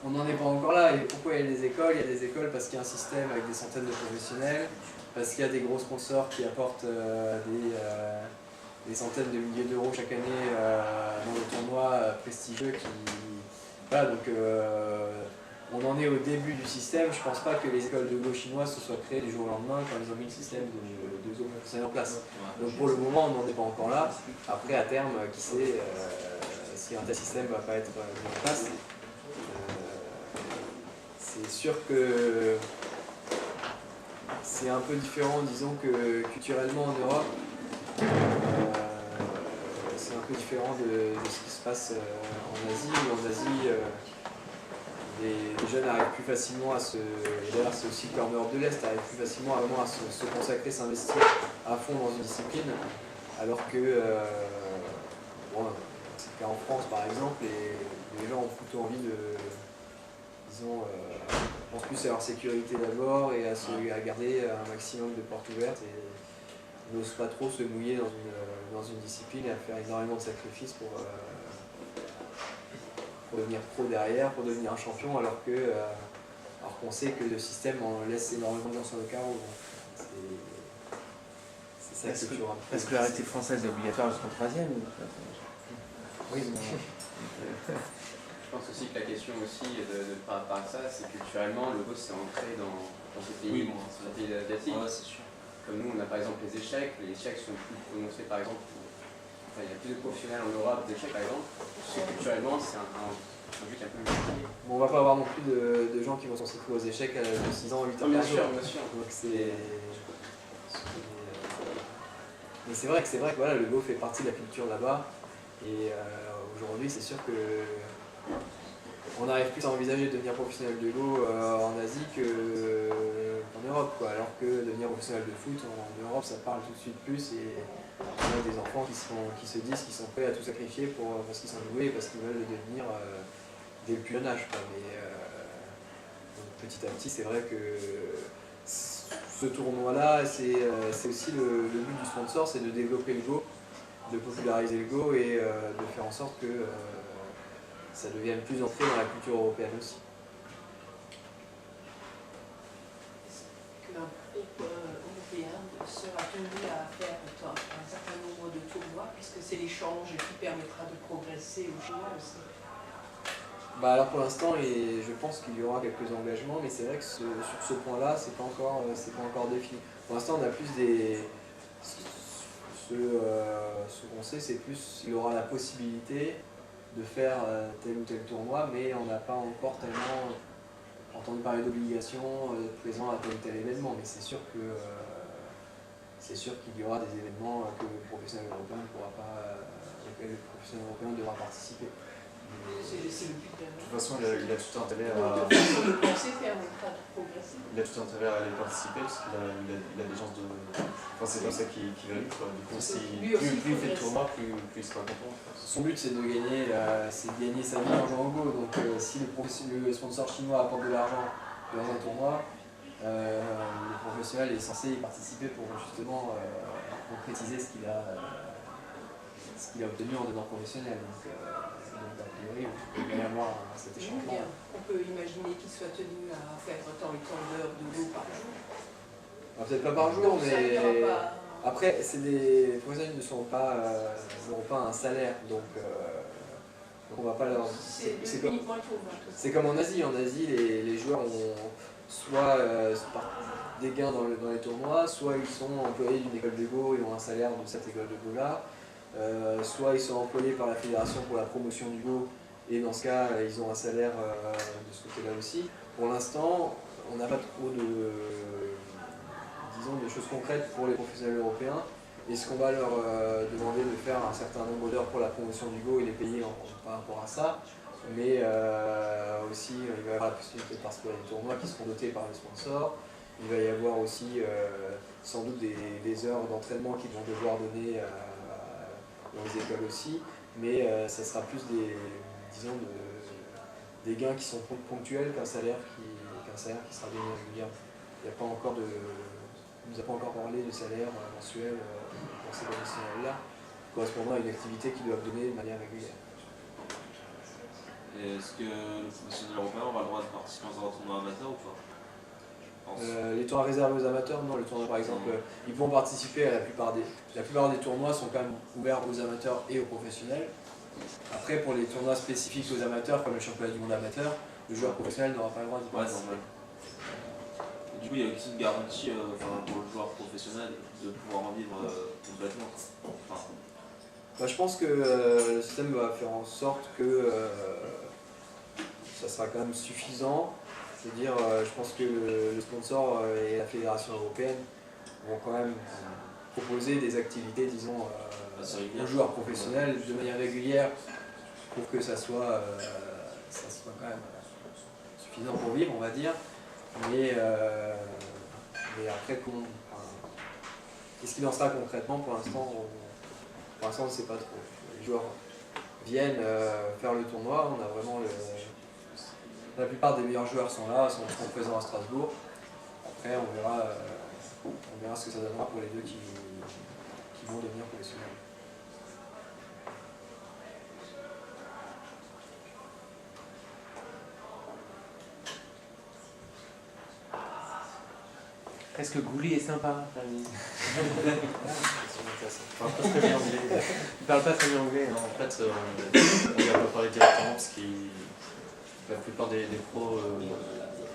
on n'en est pas encore là. Et pourquoi il y a des écoles? Il y a des écoles parce qu'il y a un système avec des centaines de professionnels, parce qu'il y a des gros sponsors qui apportent des centaines de milliers d'euros chaque année dans des tournois prestigieux. Voilà, donc on en est au début du système. Je ne pense pas que les écoles de Go chinoises se soient créées du jour au lendemain quand ils ont mis le système de Go professionnel en place. Donc pour le moment, on n'en est pas encore là. Après, à terme, qui sait si un tel système ne va pas être mis en place. C'est sûr que c'est un peu différent, disons, que culturellement en Europe. C'est un peu différent de ce qui se passe en Asie. En Asie, les jeunes arrivent plus facilement à et d'ailleurs c'est aussi le cas en Europe de l'Est, arrivent plus facilement à se consacrer, s'investir à fond dans une discipline, alors que, c'est le cas en France par exemple, les gens ont plutôt envie disons, pensent plus à leur sécurité d'abord et à garder un maximum de portes ouvertes et n'osent pas trop se mouiller dans une discipline et à faire énormément de sacrifices pour devenir pro derrière, pour devenir un champion, alors qu'on sait que le système en laisse énormément de gens sur le carreau. C'est ça que tu La scolarité française est obligatoire jusqu'en 3e? Oui, Je pense aussi que la question aussi par rapport à ça, c'est que culturellement, le Go s'est ancré dans ces pays, asiatiques. Ouais, c'est sûr. Comme nous, on a par exemple les échecs sont plus prononcés par exemple. Il y a plus de professionnels en Europe d'échecs par exemple, parce que culturellement c'est un but un peu compliqué. Bon, on va pas avoir non plus de gens qui vont s'inscrire aux échecs à l'âge de 6 ans, 8 ans. Bien sûr. Donc mais c'est vrai que voilà, le Go fait partie de la culture là-bas. Et aujourd'hui, c'est sûr que on arrive plus à envisager de devenir professionnel de Go en Asie qu'en Europe, quoi. Alors que devenir professionnel de foot en Europe, ça parle tout de suite plus. Et on a des enfants qui se disent qu'ils sont prêts à tout sacrifier parce qu'ils sont doués et parce qu'ils veulent le devenir dès le plus jeune âge, quoi. Mais donc, petit à petit, c'est vrai que ce tournoi-là, c'est aussi le but du sponsor, c'est de développer le Go, de populariser le Go et de faire en sorte que ça devienne plus ancré dans la culture européenne aussi. Est-ce qu'un groupe européen sera tenu à faire un certain nombre de tournois, puisque c'est l'échange qui permettra de progresser au Chinois aussi? Bah alors pour l'instant, et je pense qu'il y aura quelques engagements, mais c'est vrai que sur ce point-là, c'est pas encore défini. Pour l'instant, on a plus des... Ce qu'on sait, c'est plus s'il aura la possibilité de faire tel ou tel tournoi, mais on n'a pas encore tellement entendu parler d'obligation présent à tel ou tel événement. Mais c'est sûr qu'il y aura des événements que le professionnel européen ne pourra pas, auxquels le professionnel européen devra participer. C'est le but. De toute façon, il a tout intérêt à... De façon de penser permettra de progresser. Il a tout intérêt à aller participer parce qu'il a des chances de... Enfin, c'est comme ça qu'il va vivre. Du coup, plus il fait de tournois, plus il sera content. Son but, c'est de gagner sa vie en jouant au Go. Donc si le sponsor chinois apporte de l'argent dans un tournoi, le professionnel est censé y participer pour justement concrétiser ce qu'il a obtenu en devenant professionnel. Donc a priori, il va y avoir cet échange-là. On peut imaginer qu'il soit tenu à faire tant et tant d'heures de Go par jour. Peut-être pas par jour, mais après, les professionnels n'auront pas un salaire, donc on va pas leur... C'est comme en Asie. En Asie, les joueurs ont soit des gains dans les tournois, soit ils sont employés d'une école de Go et ont un salaire de cette école de Go-là. Soit ils sont employés par la fédération pour la promotion du Go et dans ce cas ils ont un salaire de ce côté-là aussi. Pour l'instant, on n'a pas trop de choses concrètes pour les professionnels européens. Est-ce qu'on va leur demander de faire un certain nombre d'heures pour la promotion du Go et les payer par rapport à ça? Mais aussi il va y avoir la possibilité de participer à des tournois qui seront dotés par les sponsors. Il va y avoir aussi sans doute des heures d'entraînement qu'ils vont devoir donner dans les écoles aussi, mais ça sera plus des gains qui sont ponctuels qu'un salaire qui sera donné régulièrement. Il n'y a pas encore on nous a pas encore parlé de salaire mensuel pour ces professionnels-là, correspondant à une activité qu'ils doivent donner de manière régulière. Et est-ce que le professionnel européen aura le droit de participer dans un tournoi amateur ou pas? Les tournois réservés aux amateurs, non. Les tournois, par exemple, ils vont participer à la plupart des tournois sont quand même ouverts aux amateurs et aux professionnels. Après, pour les tournois spécifiques aux amateurs, comme le championnat du monde amateur, le joueur professionnel n'aura pas le droit d'y participer. Du coup, il y a aussi une garantie pour le joueur professionnel de pouvoir en vivre complètement. Je pense que le système va faire en sorte que ça sera quand même suffisant. C'est-à-dire, je pense que le sponsor et la fédération européenne vont quand même proposer des activités, disons, aux joueurs professionnels de manière régulière pour que ça soit quand même suffisant pour vivre, on va dire. Mais après, qu'est-ce qu'il en sera concrètement pour l'instant, on ne sait pas trop. Les joueurs viennent faire le tournoi, on a vraiment la plupart des meilleurs joueurs sont là, sont présents à Strasbourg. Après, on verra ce que ça donnera pour les deux qui vont devenir professionnels. Est-ce que Gouli est sympa, Rami? Il parle pas très bien anglais. Il parle pas très bien anglais. Non, en fait, on ne va pas parler directement parce que la plupart des pros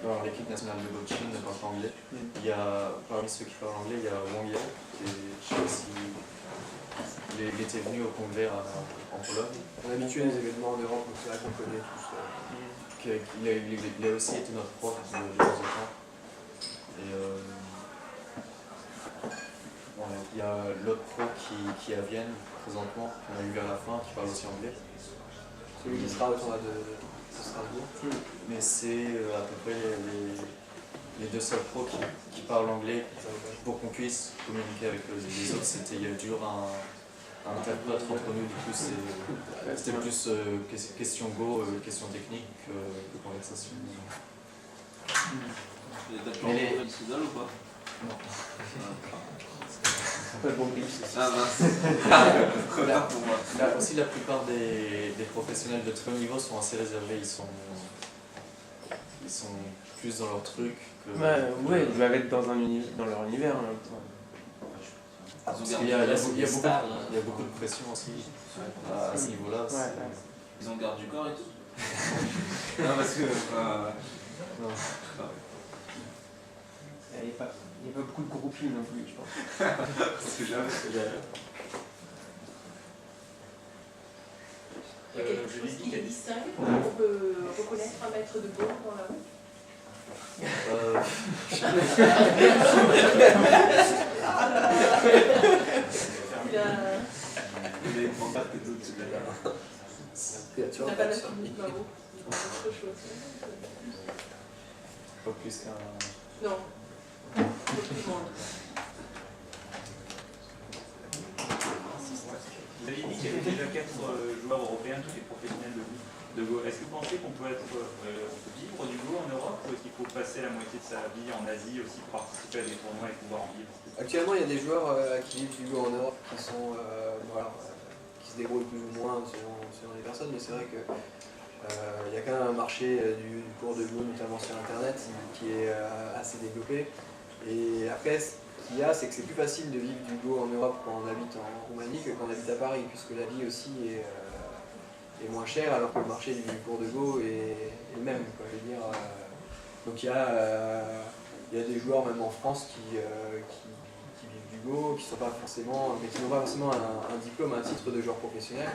dans l'équipe nationale de Go de Chine ne parlent pas anglais. Il y a, parmi ceux qui parlent anglais, il y a Wang Yan, je ne sais pas si il était venu au congrès en Pologne. On est habitué des événements en Europe, donc c'est vrai qu'on connaît tous. Il a aussi été notre prof de temps en temps. Et il y a l'autre pro qui est à Vienne présentement, qu'on a eu vers la fin, qui parle aussi anglais. Celui qui sera au tournoi de Strasbourg. Mais c'est à peu près les deux seuls pros qui parlent anglais pour qu'on puisse communiquer avec les autres. Il y a toujours un interprète entre nous, du coup c'était plus question Go, question technique que conversation. T'as pu rencontrer le Soudal ou pas? Non. C'est pas le bon glitch. Ah mince. Retard pour moi. Là aussi, la plupart des professionnels de très haut niveau sont assez réservés. Ils sont plus dans leur truc que. Ouais, ils doivent être dans leur univers en même temps. Parce Ils ont qu'il gardé y a, Là, c'est des stars. il y a beaucoup de pression aussi à ce niveau-là. Ouais. Ils ont garde du corps et tout. Non, parce que. Non. Il n'y a pas beaucoup de groupies non plus, je pense. C'est jamais. Il y a quelque chose qui les distingue, on peut reconnaître un maître de Go dans la rue. Il a... Il est moins que d'autres, c'est là. Il n'a pas d'attribut de bravo. Autre chose. Pas plus qu'un. Non. Tout le monde. Vous avez dit qu'il y avait déjà 4 joueurs européens, tous les professionnels de Go. Est-ce que vous pensez qu'on peut vivre du Go en Europe ou est-ce qu'il faut passer la moitié de sa vie en Asie aussi pour participer à des tournois et pouvoir en vivre? Actuellement, il y a des joueurs qui vivent du Go en Europe qui sont qui se débrouillent plus ou moins selon les personnes, mais c'est vrai que il y a quand même un marché du cours de Go, notamment sur Internet, qui est assez développé. Et après, ce qu'il y a, c'est que c'est plus facile de vivre du Go en Europe quand on habite en Roumanie que quand on habite à Paris, puisque la vie aussi est moins chère, alors que le marché du cours de Go est le même. Quoi, je veux dire, donc il y a des joueurs même en France qui vivent du Go, qui n'ont pas forcément un diplôme, un titre de joueur professionnel,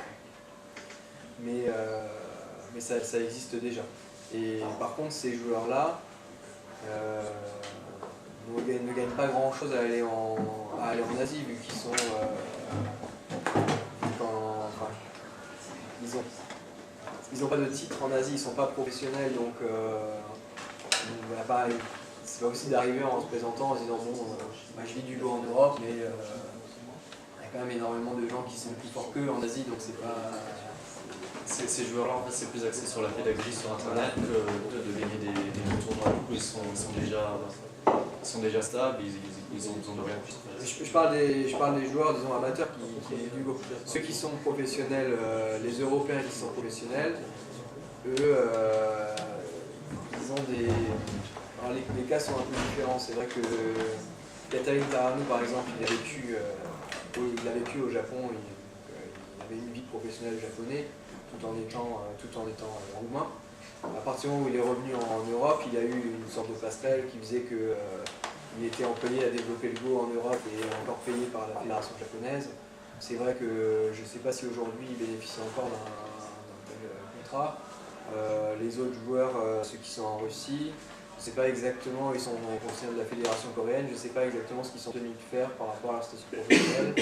mais ça existe déjà. Et par contre, ces joueurs-là ne gagnent pas grand-chose à aller en Asie, vu qu'ils sont ils n'ont pas de titre en Asie, ils ne sont pas professionnels, donc c'est pas aussi d'arriver en se présentant en se disant bon, je vis du Go en Europe, mais il y a quand même énormément de gens qui sont plus forts qu'eux en Asie, donc c'est pas... Ces joueurs-là, en fait, c'est plus axé sur la pédagogie sur Internet que de gagner des tournois où ils sont déjà stables, ils ont besoin de rien de plus. Je parle des joueurs, disons, amateurs qui vivent du Go. Ceux qui sont professionnels, les Européens qui sont professionnels, eux, ils ont des... Alors les cas sont un peu différents. C'est vrai que Catalin Tarano, par exemple, il a vécu au Japon, il avait une vie professionnelle japonais, tout en étant roumain. À partir du moment où il est revenu en Europe, il y a eu une sorte de passerelle qui faisait qu'il était employé à développer le Go en Europe et encore payé par la fédération japonaise. C'est vrai que je ne sais pas si aujourd'hui il bénéficie encore d'un tel contrat. Les autres joueurs, ceux qui sont en Russie, je ne sais pas exactement, ils sont concernés de la fédération coréenne, je ne sais pas exactement ce qu'ils sont tenus de faire par rapport à leur statut professionnel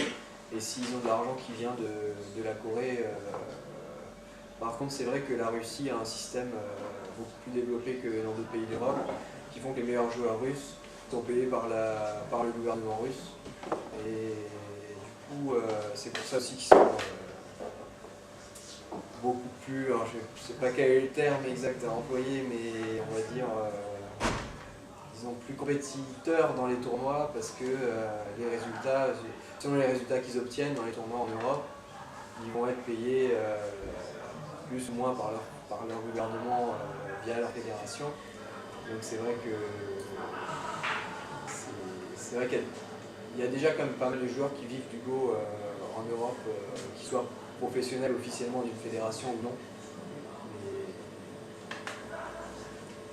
et s'ils ont de l'argent qui vient de la Corée. Par contre, c'est vrai que la Russie a un système beaucoup plus développé que dans d'autres pays d'Europe, qui font que les meilleurs joueurs russes sont payés par le gouvernement russe. Et du coup, c'est pour ça aussi qu'ils sont beaucoup plus, alors je ne sais pas quel est le terme exact à employer, mais on va dire, disons, plus compétiteurs dans les tournois, parce que les résultats, selon les résultats qu'ils obtiennent dans les tournois en Europe, ils vont être payés plus ou moins par leur gouvernement via leur fédération. Donc c'est vrai qu'il y a déjà quand même pas mal de joueurs qui vivent du Go en Europe, qui soient professionnels officiellement d'une fédération ou non.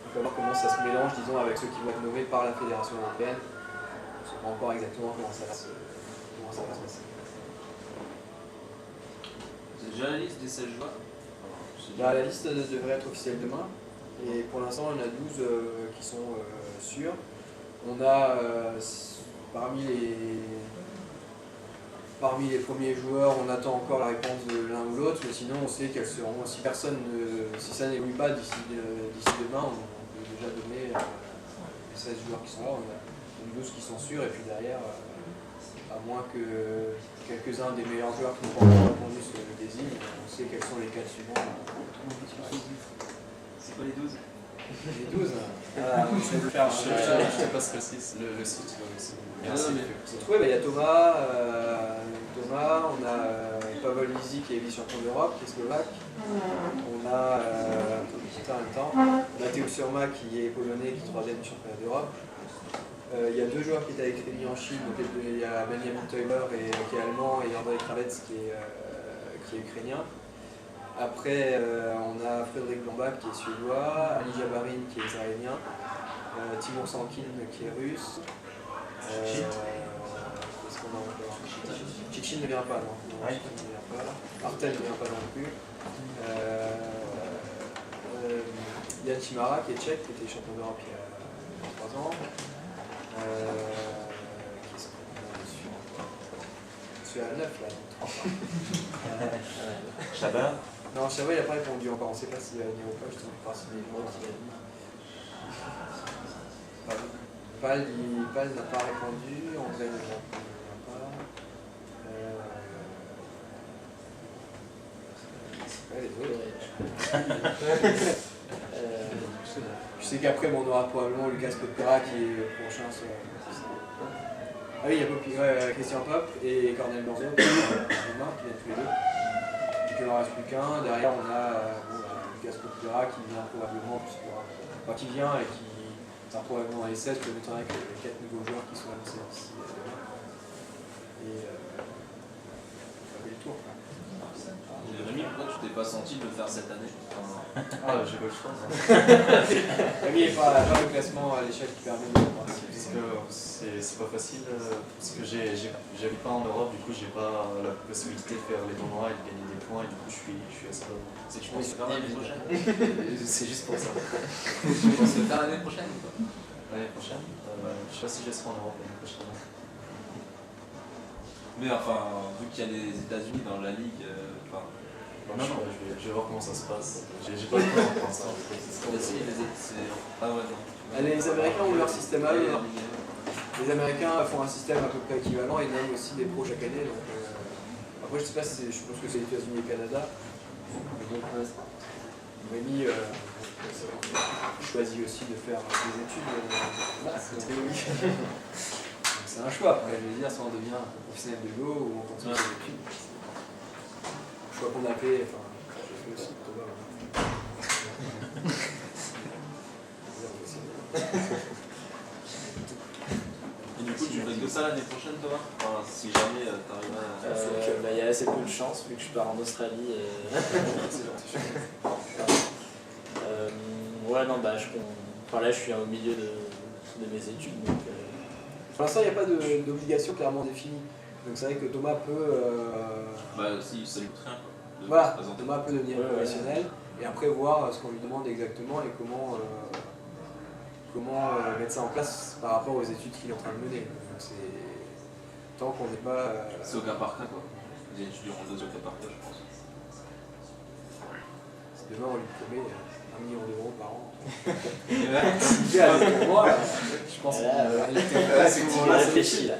Il faut voir comment ça se mélange, disons, avec ceux qui vont être nommés par la fédération européenne. On ne sait pas encore exactement comment ça va se passer. C'est déjà la liste des 16 joueurs? La liste devrait être officielle demain, et pour l'instant on a 12 qui sont sûrs. On a parmi les premiers joueurs, on attend encore la réponse de l'un ou l'autre, mais sinon on sait qu'elles seront, si ça n'évolue pas d'ici demain, on peut déjà donner les 16 joueurs qui sont là, on a 12 qui sont sûrs, et puis derrière, à moins que quelques-uns des meilleurs joueurs qui n'ont pas encore répondu se désignent, on sait quels sont les 4 suivants. C'est quoi les 12? Les 12. On essaie de faire. Je sais pas ce que c'est, le site. Merci. Ouais, il y a Thomas, on a Pavel Lizy qui est vice-champion d'Europe, qui est slovaque. On a Mateusz Surma qui est polonais, qui est 3e du championnat d'Europe. Il y a 2 joueurs qui étaient avec Rémi en Chine, donc il y a Benjamin Teuler qui est allemand et Andrei Kravets qui est ukrainien. Après, on a Frédéric Lombak qui est suédois, Ali Jabarin qui est israélien, Timur Sankin qui est russe. Qu'est-ce qu'on a encore? Chichin ne vient pas, non. Chichin ne vient pas. Artel ne vient pas non plus. Yann Chimara qui est tchèque, qui était champion d'Europe il y a 3 ans. Qu'est-ce qu'on a dessus encore? Je suis à 9 là, donc 3 ans. Chabat. Non, Chabat il n'a pas répondu encore, on ne sait pas s'il va venir ou pas, je ne sais pas s'il est mort qu'il a dit. Pal n'a pas répondu, André ne vient pas. Ouais, les autres. Je sais qu'après, on aura probablement Lucas Popera qui est le prochain. Ah oui, il y a Popi, Christian Pop et Cornel Borzo qui viennent tous les deux. Donc il n'en reste plus qu'un. Derrière, on a Lucas Popera qui vient probablement, qui vient et qui sera probablement dans les 16, je m'étonnerais que les 4 nouveaux joueurs qui sont annoncés d'ici demain. Et ça fait le tour. Rémi, pourquoi tu t'es pas senti de le faire cette année? Ah, j'ai pas le choix. Rémi n'est pas le classement à l'échelle qui permet de Parce que c'est pas facile, parce que j'habite pas en Europe, du coup j'ai pas la possibilité de faire les tournois et de gagner des points, et du coup je suis assez bas. C'est que tu penses le faire l'année prochaine? C'est juste pour ça. Tu penses le faire l'année prochaine ou pas? L'année prochaine je sais pas si je serai en Europe l'année prochaine. Mais enfin, vu qu'il y a les États-Unis dans la ligue, Non, je vais voir comment ça se passe. J'ai pas de plan pour l'instant. Ah ouais, non. Les Américains ont leur système à eux. Les Américains font un système à peu près équivalent et nomment aussi des pros chaque année. Donc, après, je sais pas si je pense que c'est les États-Unis et le Canada. Donc, Rémi choisit aussi de faire des études en théorie. C'est un choix. Après, je veux dire, soit on devient professionnel de Go ou on continue les études. Le choix qu'on a fait, enfin, je fais aussi Thomas. Et du coup, tu fais que ça l'année prochaine, Thomas? Enfin, si jamais t'arrives à... Il y a assez peu de chance vu que je pars en Australie. Ouais, non, bah, là, je suis au milieu de mes études. Donc, pour l'instant, il n'y a pas d'obligation clairement définie. Donc c'est vrai que Thomas peut... Bah si, ça lui coûte rien, quoi. Voilà, Thomas peut devenir professionnel et après voir ce qu'on lui demande exactement et comment mettre ça en place par rapport aux études qu'il est en train de mener. Donc c'est... Tant qu'on n'est pas... C'est au cas par cas, quoi. Les étudiants en 2 au cas par cas, je pense. Demain, on lui promet 1 million d'euros par an. Pour moi, je pense qu'il réfléchit là.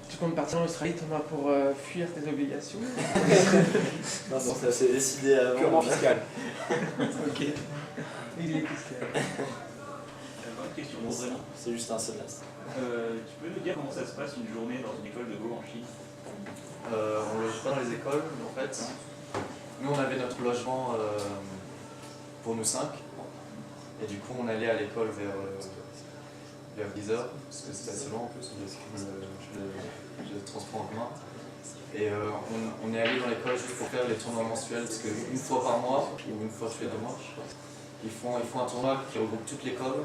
Tu comptes partir en Australie, Thomas, pour fuir tes obligations? Non, ça s'est décidé avant. Purement fiscal. Ok. Il est fiscal. Bonne question pour Rémi. C'est juste un semestre. Tu peux nous dire comment ça se passe une journée dans une école de Go en Chine? On ne loge pas dans les écoles, en fait. Nous, on avait notre logement pour nous 5. Et du coup, on allait à l'école vers 10h, parce que c'était assez loin en plus, le transport en commun. Et on est allé dans l'école juste pour faire les tournois mensuels, parce qu'une fois par mois, ou une fois tous les 2 mois, ils font un tournoi qui regroupe toute l'école.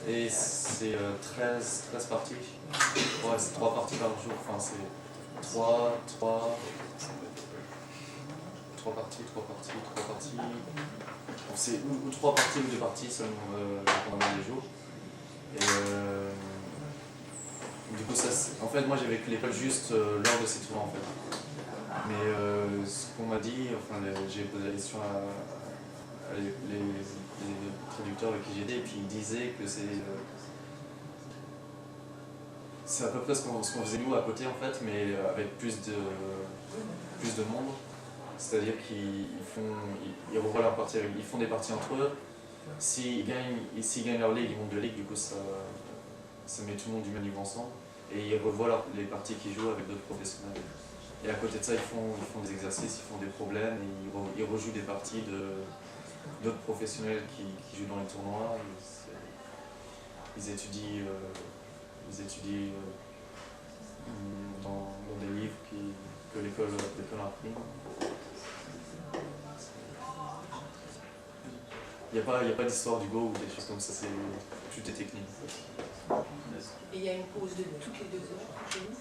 Et c'est 13 parties. Ouais, c'est 3 parties par jour. Enfin, c'est 3 parties. Donc c'est ou 3 parties ou 2 parties selon pendant les jours. Et du coup, en fait, moi j'ai vécu l'école juste lors de ces tournois en fait. Mais ce qu'on m'a dit, enfin, j'ai posé la question à les traducteurs avec qui j'étais, et puis ils disaient que C'est à peu près ce qu'on faisait nous à côté en fait, mais avec plus de monde. C'est-à-dire ils revoient leur partie, ils font des parties entre eux. S'ils gagnent leur ligue, ils montent de ligue, du coup ça met tout le monde du même niveau ensemble. Et ils revoient les parties qu'ils jouent avec d'autres professionnels. Et à côté de ça, ils font des exercices, ils font des problèmes, et ils rejouent des parties d'autres professionnels qui jouent dans les tournois. Ils étudient dans des livres que l'école imprime. Il n'y a pas d'histoire du Go ou des choses comme ça, tout est technique. Et il y a une pause de toutes les 2 heures chez nous.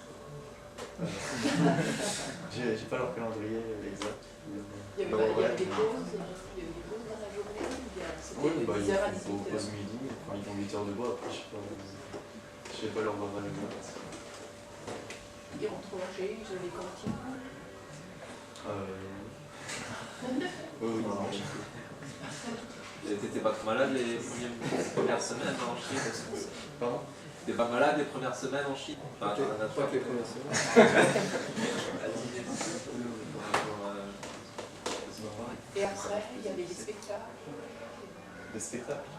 J'ai pas leur calendrier exact. Il y avait des pauses dans la journée, Oui, c'était 10h à 18h. Ils font pause midi, enfin, ils font 8 heures de bois, après je sais pas leur horaire exact. Ils rentrent manger, ils ont les cantines. Oui. T'étais pas trop malade les premières semaines en Chine? Pardon? T'es pas malade les premières semaines en Chine? Pas que les premières semaines. Et après, il y avait des spectacles. Des spectacles?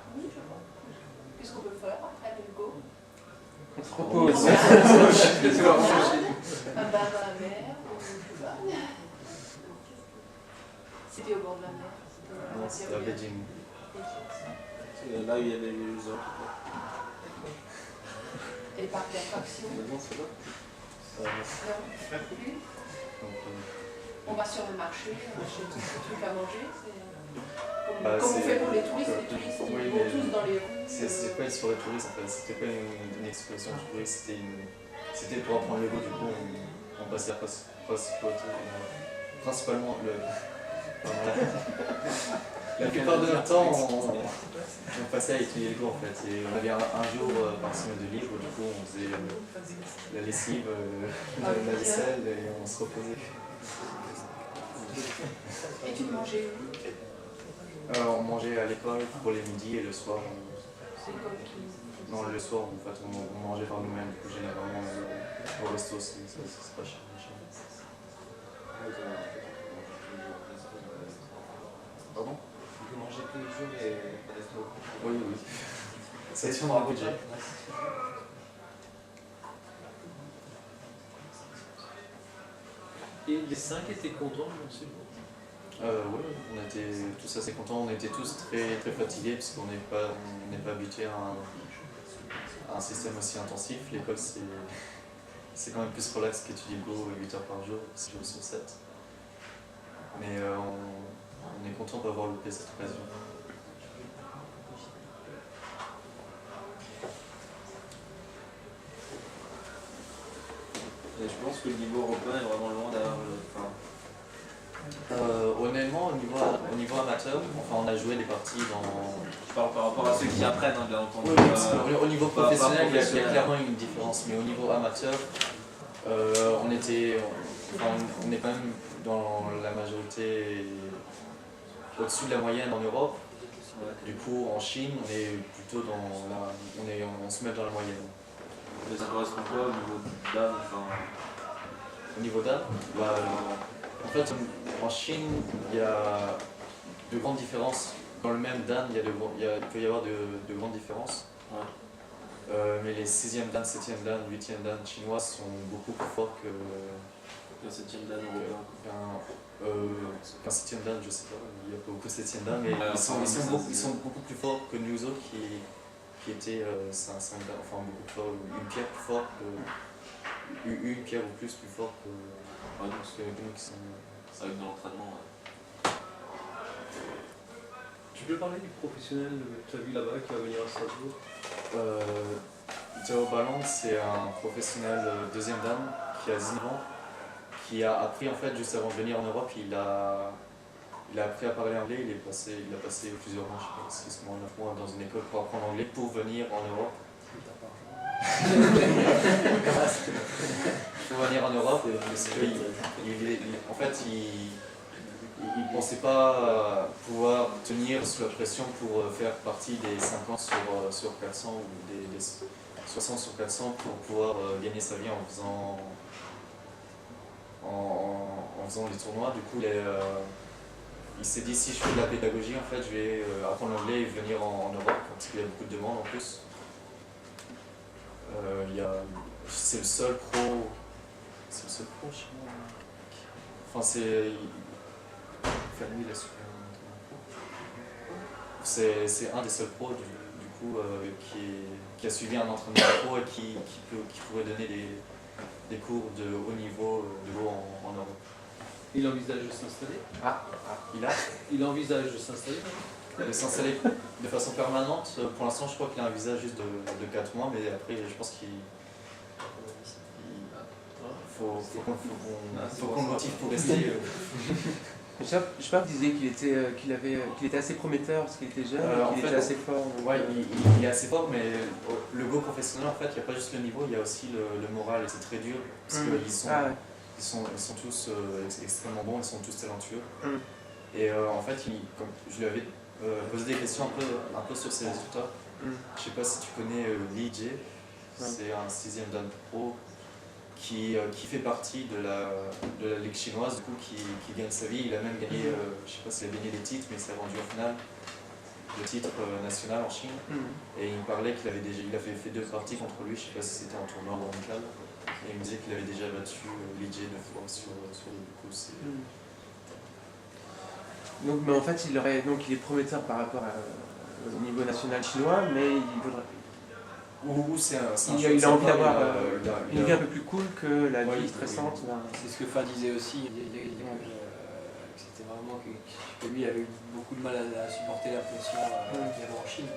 Qu'est-ce qu'on peut faire après le Go? On se repose. Un bain dans la mer, ou je sais pas. C'était au bord de la mer. Non, c'était à Beijing. Là où il y avait les jeux olympiques. Et les parcs d'attractions. Maintenant c'est là. Non, plus. On va sur le marché, on achète des trucs à manger. Comme on fait pour les touristes ils vont tous dans les rues. C'était pas une soirée touriste en fait, c'était pas une exposition touriste, c'était pour apprendre le Go, du coup on passait principalement la plupart de notre temps on passait à étudier le Go en fait, et on avait un jour par semaine de libre, du coup on faisait la lessive, la vaisselle et on se reposait. Et tu mangeais où? On mangeait à l'école pour les midis et le soir. C'est l'école qui... Non, le soir en fait on mangeait par nous-mêmes, du coup généralement au resto c'est pas cher. Pardon? Vous mangez tous les jours et pas des resto. Oui. C'est sur un budget. Et les 5 étaient contents, monsieur? Oui, on était tous assez contents, on était tous très, très fatigués parce qu'on n'est pas habitué à un système aussi intensif. L'école c'est quand même plus relax qu'étudier le Go 8 heures par jour, 6 jours sur 7. Mais on est content d'avoir loupé cette occasion. Et je pense que le niveau européen est vraiment loin d'avoir Honnêtement, au niveau amateur, enfin on a joué des parties dans... Je parle par rapport à ceux qui apprennent, hein, bien entendu. Oui, au niveau professionnel, il y a clairement une différence, mais au niveau amateur, on est quand même dans la majorité au-dessus de la moyenne en Europe. Du coup, en Chine, on est plutôt on se met dans la moyenne. Mais ça correspond quoi au niveau d'âme? Au niveau d'âme, en fait, en Chine, il y a de grandes différences. Dans le même Dan, il peut y avoir de grandes différences. Ouais. Mais les 6e Dan, 7e Dan, 8e Dan chinois sont beaucoup plus forts qu'un 7e Dan européen. Qu'un 7e Dan, je sais pas, il y a pas beaucoup de 7e Dan, mais ils sont beaucoup plus forts que nous autres qui étaient 5 Dan, enfin beaucoup plus forts, une pierre plus forte, une pierre ou plus fort que nous qui sont... Avec de l'entraînement, ouais. Tu peux parler du professionnel que tu as vu là-bas qui va venir à Strasbourg? Zhao Balang, c'est un professionnel 2e Dan qui a 19 ans, qui a appris en fait juste avant de venir en Europe, il a appris à parler anglais, il a passé plusieurs mois, je sais pas, 6 mois, 9 mois dans une école pour apprendre l'anglais pour venir en Europe. Pour venir en Europe, parce en fait il ne pensait pas pouvoir tenir sous la pression pour faire partie des 50 sur 400 ou 60 sur 400 pour pouvoir gagner sa vie en faisant les tournois. Du coup, il s'est dit, si je fais de la pédagogie, en fait, je vais apprendre l'anglais et venir en Europe, parce qu'il y a beaucoup de demandes en plus. C'est le seul pro chez moi. Enfin, Fermi, il a super c'est un des seuls pros du coup qui a suivi un entraînement pro et qui pourrait donner des cours de haut niveau de Go en Europe. Il envisage de s'installer. Il envisage de s'installer. De s'installer de façon permanente. Pour l'instant, je crois qu'il a un visa juste de 4 mois, mais après, je pense qu'il faut qu'on le motive pour rester. Je sais pas, vous disiez qu'il était assez prometteur parce qu'il était jeune, qu'il était assez fort. Ouais, il est assez fort, mais le Go professionnel, en fait, il n'y a pas juste le niveau, il y a aussi le moral, et c'est très dur, parce qu'ils sont tous extrêmement bons, ils sont tous talentueux. Et en fait, comme je lui avais posé des questions un peu sur ses résultats. Je sais pas si tu connais Li Jie, c'est un 6e Dan pro qui fait partie de la ligue chinoise, du coup, qui gagne sa vie. Il a même gagné, je sais pas s'il a gagné des titres, mais il s'est rendu en finale de titre national en Chine. Et il me parlait qu'il avait fait 2 parties contre lui, je sais pas si c'était en tournoi ou en amical. Et il me disait qu'il avait déjà battu Li Jie 9 fois sur le coup. Donc, mais en fait, il est prometteur par rapport au niveau national chinois, mais il voudrait. Il a envie d'avoir une vie un peu plus cool que la vie stressante. C'est ce que Fa disait aussi, c'était vraiment que lui avait eu beaucoup de mal à supporter la pression qu'il y avait en Chine.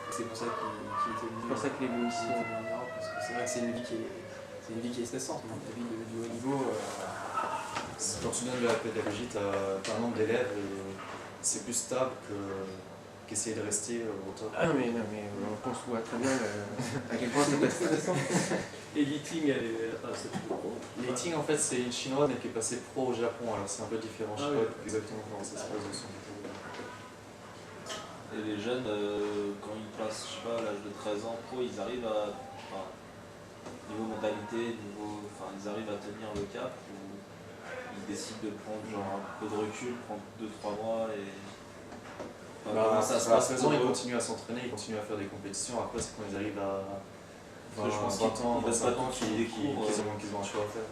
C'est pour ça qu'il était venu. C'est pour ça qu'il est venu ici en Europe, parce que c'est vrai que c'est une vie qui est stressante, la vie du haut niveau. Quand tu donnes de la pédagogie, tu as un nombre d'élèves et c'est plus stable qu'essayer de rester au top. Ah non mais on conçoit très bien à quel point c'est pas stressant. Et Liting, c'est pro. Liting, en fait, c'est une chinoise mais qui est passée pro au Japon, alors c'est un peu différent, je sais pas exactement comment ça se passe de son côté. Et les jeunes, quand ils passent, je sais pas, à l'âge de 13 ans pro, ils arrivent à, niveau mentalité, ils arrivent à tenir le cap, ou ils décident de prendre genre un peu de recul, prendre 2-3 mois et... Comment ça se passe? À 16 ans, ils continuent à s'entraîner, ils continuent à faire des compétitions. Après, c'est quand ils arrivent à 20 ans, 25 ans qu'ils ont un choix à faire.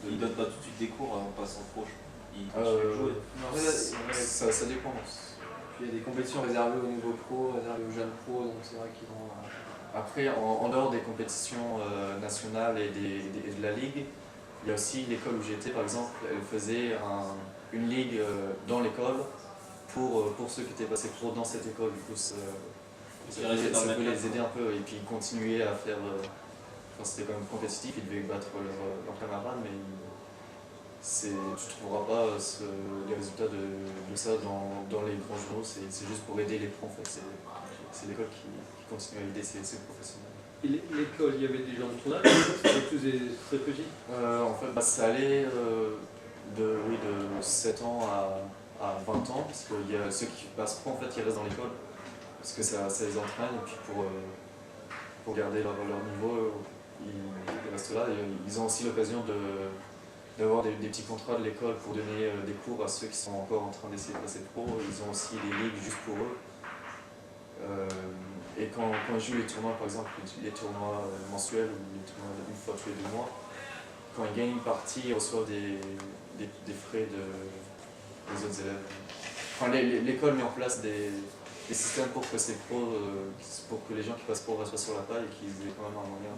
Ils ne donnent pas tout de suite des cours en passant pro. Ils continuent de jouer. Ça dépend. Puis il y a des compétitions réservées au niveau pro, réservées aux jeunes pros, donc c'est vrai qu'ils vont... Après, en dehors des compétitions nationales et de la ligue, il y a aussi l'école où j'étais, par exemple, elle faisait une ligue dans l'école. Pour ceux qui étaient passés pro dans cette école, du coup, ça peut les aider un peu et puis continuer à faire. C'était quand même compétitif, ils devaient battre leurs camarades, mais tu ne trouveras pas les résultats de ça dans les grands journaux, c'est juste pour aider les pros en fait. C'est l'école qui continue à aider ses professionnels. Et l'école, il y avait des gens de ton âge, c'était tous très petits? En fait, ça allait de 7 ans à 20 ans, parce qu'il y a ceux qui passent pro, en fait, ils restent dans l'école, parce que ça les entraîne, et puis pour garder leur niveau, ils restent là. Et ils ont aussi l'occasion d'avoir des petits contrats de l'école pour donner des cours à ceux qui sont encore en train d'essayer de passer pro. Ils ont aussi des ligues juste pour eux. Et quand ils jouent les tournois, par exemple, les tournois mensuels ou les tournois une fois tous les 2 mois, quand ils gagnent une partie, ils reçoivent des frais des autres élèves. Enfin, l'école met en place des systèmes pour que ces pros, pour que les gens qui passent pro restent sur la paille et qu'ils aient quand même un moyen.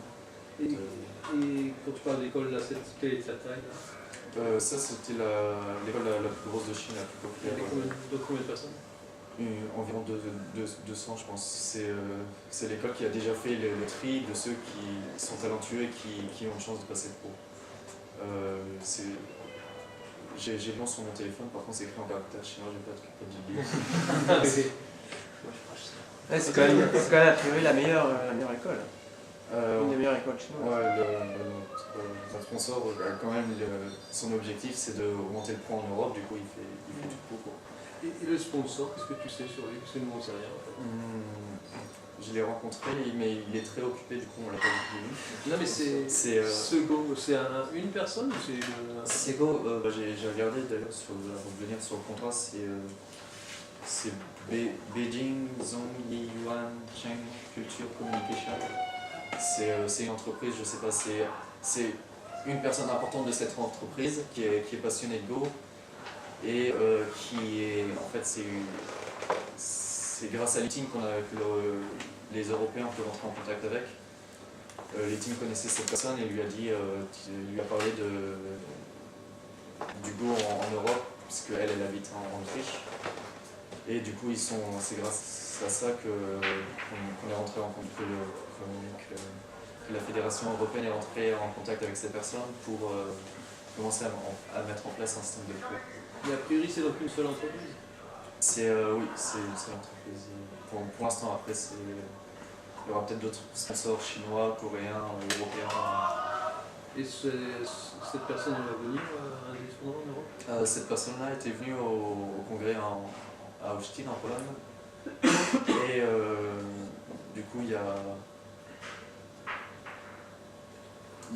Et quand tu parles d'école, là, quelle est sa taille là? Ça, c'était l'école la plus grosse de Chine, la plus populaire. De combien de personnes? Environ 200, je pense. C'est l'école qui a déjà fait le tri de ceux qui sont talentueux et qui ont une chance de passer pro. J'ai le nom sur mon téléphone, par contre c'est écrit en caractère chinois, je vais pas être capable de dire. C'est quand même a priori la meilleure école. Une des meilleures écoles chinoises. Ouais, notre sponsor, quand même, son objectif c'est d'augmenter le poids en Europe, du coup il fait du coup. Quoi. Et le sponsor, qu'est-ce que tu sais sur lui? Parce que nous on sait rien en fait. Je l'ai rencontré, mais il est très occupé, du coup on l'a pas beaucoup vu. Non mais c'est une personne ou c'est une... Sego, j'ai regardé d'ailleurs pour revenir sur le contrat, c'est Beijing Zhongyi Yuan Cheng Culture Communication. C'est une entreprise, je sais pas, c'est une personne importante de cette entreprise qui est passionnée de Go et qui est en fait c'est grâce à l'e-team que les Européens peuvent rentrer en contact avec. L'e-team connaissait cette personne et lui a parlé du Go en Europe, puisque elle habite en Autriche. Et du coup, c'est grâce à ça qu'on est rentré en contact, que la Fédération européenne est rentrée en contact avec ces personnes pour commencer à mettre en place un système de cours. Mais a priori, c'est donc une seule entreprise? Oui, c'est une seule entreprise. Pour l'instant, après, il y aura peut-être d'autres sponsors chinois, coréens, européens. Et cette personne va venir à un des tournois en Europe? Cette personne-là était venue au congrès à Olsztyn, en Pologne. Et du coup, il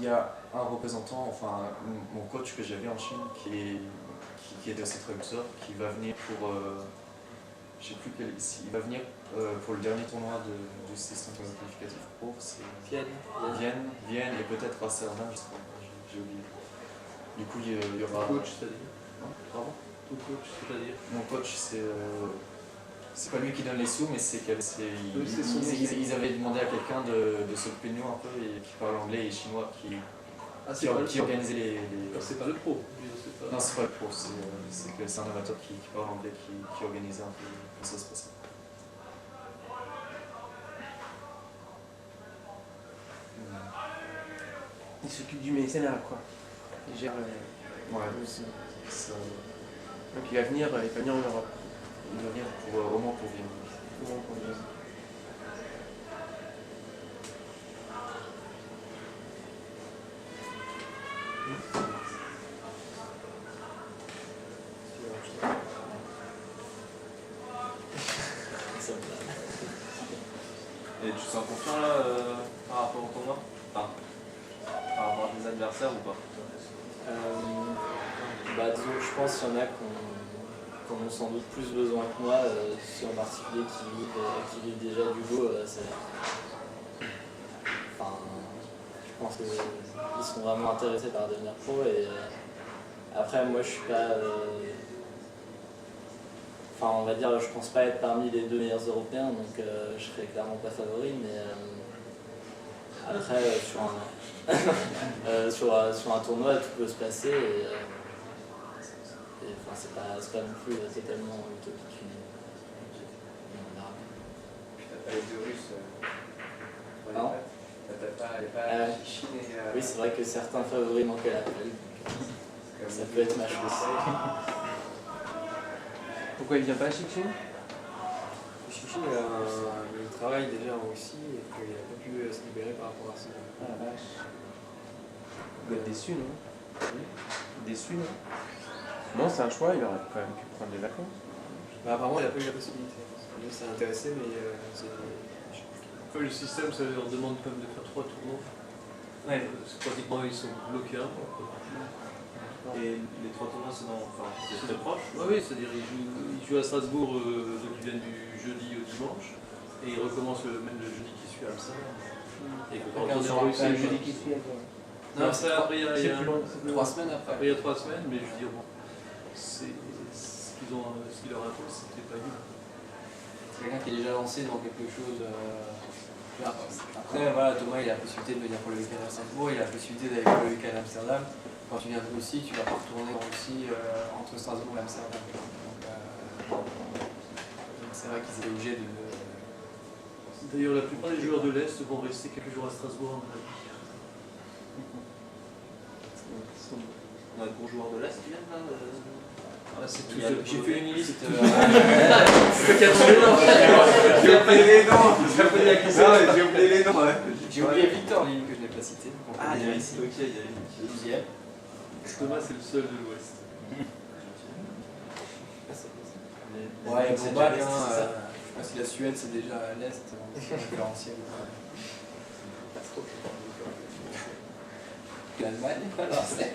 y a un représentant, enfin mon coach que j'avais en Chine, qui est aussi traducteur, qui va venir pour, je sais plus il va venir pour le dernier tournoi du système qualificatif pro, c'est Vienne et peut-être à Amsterdam, je sais pas, j'ai oublié. Du coup, il y aura... Ton coach, c'est-à-dire? Pardon? Ton coach, c'est-à-dire? Mon coach, c'est pas lui qui donne les sous, mais ils avaient demandé à quelqu'un de s'occuper de nous un peu, et qui parle anglais et chinois, qui organisait les... C'est pas le pro? Non, c'est pas le pro, c'est un amateur qui parle anglais, qui organisait un peu comment ça se passait. Il s'occupe du mécénat, quoi. Il gère Ouais, ça. Donc il va venir en Europe. Il va venir au moins pour Vienne. Et tu te sens confiant là par rapport au tournoi? Enfin, par rapport à tes adversaires ou pas? Disons, je pense qu'il y en a qui ont sans doute plus besoin que moi, ceux en particulier qui vivent déjà du Go. Je pense qu'ils sont vraiment intéressés par devenir pro. Et après, moi, je suis pas. On va dire, je pense pas être parmi les 2 meilleurs Européens, donc je serais clairement pas favori, mais après, sur un tournoi, tout peut se passer, et c'est pas non plus totalement utopique. Puis t'as pas les deux Russes Non. T'as pas Chine et... Oui, c'est vrai que certains favoris manquent à l'appel, ça peut être ma chance. Pourquoi il vient pas à Chine? Chine, il travaille déjà en Russie et qu'il n'a pas pu se libérer par rapport à ça. Ah la vache. Il doit être déçu, non? Déçu, non? Non, c'est un choix, il aurait quand même pu prendre des vacances. Apparemment, il n'a pas eu la possibilité. Lui, ça l'a intéressé, mais Le système, ça leur demande quand même de faire 3 tournois. Ouais. Pratiquement, ils sont bloqués un peu. Et les 3 tournois, c'est très proche? Oui, c'est-à-dire ils jouent à Strasbourg, donc ils viennent du jeudi au dimanche, et ils recommencent le jeudi qui suit à Amsterdam. Et quand on est en Russie, le jeudi qui suit, non, après il y a 3 semaines après. Après il y a 3 semaines, mais je veux dire, bon, c'est ce qu'ils leur imposent, c'était pas évident. C'est quelqu'un qui est déjà lancé dans quelque chose. Après, voilà, Thomas, il a la possibilité de venir pour le week-end à Strasbourg, il a la possibilité d'aller pour le week-end à Amsterdam. Quand tu viens de Russie, tu vas pas retourner en Russie entre Strasbourg et Amsterdam. Donc c'est vrai qu'ils étaient obligés de... D'ailleurs, la plupart des joueurs de l'Est vont rester quelques jours à Strasbourg, à mon avis. On a de bons joueurs de l'Est qui viennent là c'est tout. Il y a le J'ai fait une liste. J'ai oublié les noms. J'ai oublié les noms. J'ai oublié Victor Ligne que je n'ai pas cité. Ah, il y a ici. Ok, il y a une deuxième. Thomas, c'est le seul de l'Ouest. Ouais, C'est global, déjà l'Est, hein, c'est ça. je sais pas si la Suède c'est déjà à l'Est, en référentiel. L'Allemagne, alors c'est.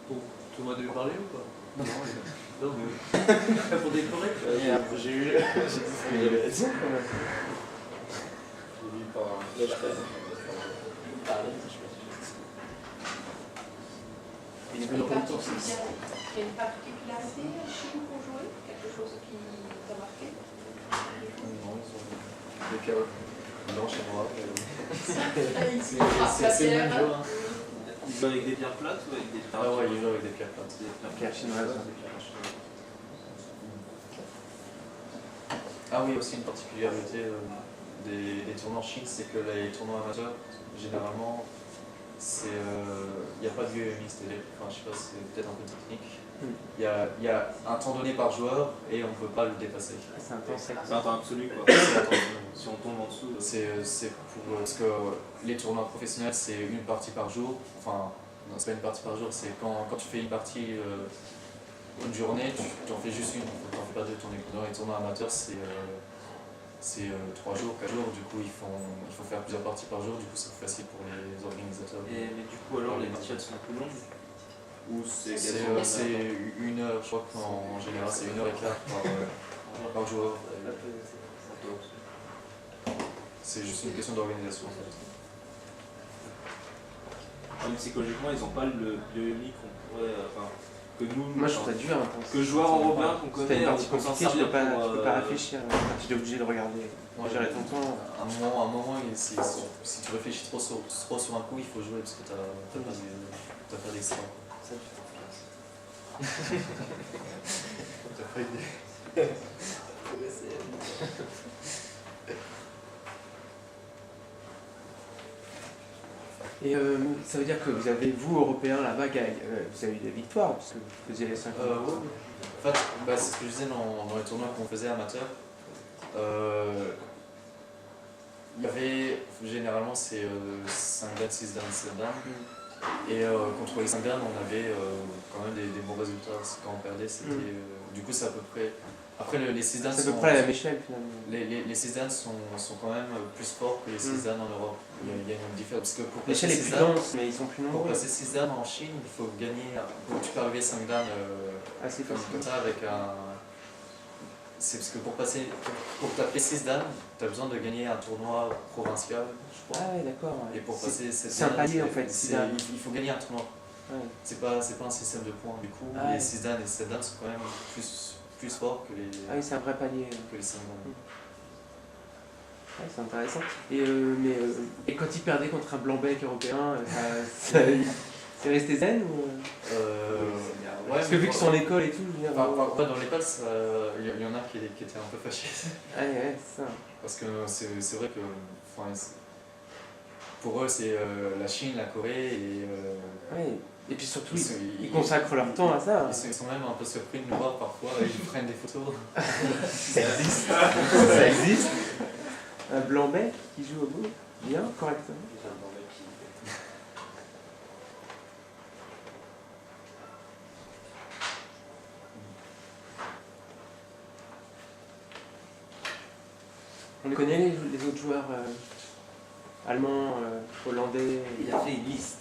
Bon, Thomas devait parler ou pas? Non, Non, mais. Pour décorer quoi. J'ai eu. J'ai dit ce que j'avais raison quand même. J'ai vu par. Là, je peux parler, je sais pas. Il y a une particularité chez vous pour jouer? Quelque chose qui t'a marqué? Non, ils ont des carreaux blanches et noires. C'est le même jeu. Hein. Ils jouent avec des pierres plates ou avec des pierres? Ah ouais, ils jouent avec des pierres plates. Pierre chinoise. Ah oui, aussi une particularité des tournois en Chine, c'est que les tournois amateurs, généralement, il n'y a pas de vieux mixte. Enfin, je sais pas, c'est peut-être un peu technique. Il y a un temps donné par joueur et on ne peut pas le dépasser. C'est un temps sec. C'est un temps absolu quoi. Si on tombe en dessous. C'est pour. Parce que les tournois professionnels, c'est une partie par jour. Enfin, non, c'est pas une partie par jour, c'est quand tu fais une partie une journée, tu en fais juste une. Tu n'en fais pas deux tournées. Dans les tournois amateurs, c'est 3 jours, 4 jours. Du coup, il faut faire plusieurs parties par jour. Du coup, c'est plus facile pour les organisateurs. Mais du coup, alors les parties elles sont plus longues? Ou c'est C'est 1 heure, je crois qu'en général, c'est 1h15 par joueur. C'est juste une question d'organisation en fait. Même psychologiquement, ils n'ont pas le bioémique qu'on pourrait. Enfin, que nous. Moi je trouve ça dur. Que joueurs européens qu'on C'était connaît, une on partie peut s'en compliquée, je peux servir pas, pas réfléchir. Tu es obligé de regarder. Ouais, Gérer ton temps. À un moment, si tu réfléchis trop sur un coup, il faut jouer parce que t'as pas d'extra. Ça, tu fais T'as pas idée. Et ça veut dire que vous avez, vous, Européens, là-bas, vous avez eu des victoires, parce que vous faisiez les 5 ouais. En fait, c'est ce que je disais dans les tournois qu'on faisait amateurs. Il y avait, généralement, c'est 5 dames, 6 dames, 7 dames. Et contre les 5 dames, on avait quand même des bons résultats. Quand on perdait, c'était. Du coup, c'est à peu près. Après, les 6 dames. C'est à peu près à la même échelle, finalement. Les 6 dames sont quand même plus forts que les 6 dames en Europe. Il y a une différence. L'échelle est plus dense, mais ils sont plus nombreux. Pour passer 6 dames en Chine, il faut gagner. Tu peux arriver 5 dames assez comme ça avec un. C'est parce que pour taper 6 dames, tu as besoin de gagner un tournoi provincial, je crois. Ah ouais, d'accord. Et pour passer 7 dames, c'est un palier en fait, 6 dames. Il faut gagner un tournoi. Ouais. C'est pas un système de points. Du coup, les 6 dames et les 7 dames sont quand même plus forts que les. Ah oui, c'est un vrai palier. Que les 5 dames. Ouais, c'est intéressant. Et quand ils perdaient contre un blanc-bec européen, c'est resté zen ou ouais, parce que vu qu'ils sont à l'école et tout, je veux dire. Dans l'école, il y en a qui étaient un peu fâchés. Ouais, c'est ça. Parce que c'est vrai que pour eux, c'est la Chine, la Corée et. Ouais. Et puis surtout, ils consacrent leur temps à ça. Ils sont même un peu surpris de nous voir parfois, ils prennent des photos. Ça existe. Ça existe. Un blanc-bec qui joue au bout, bien, correctement. On les connaît les autres joueurs allemands, hollandais. Il a fait une liste.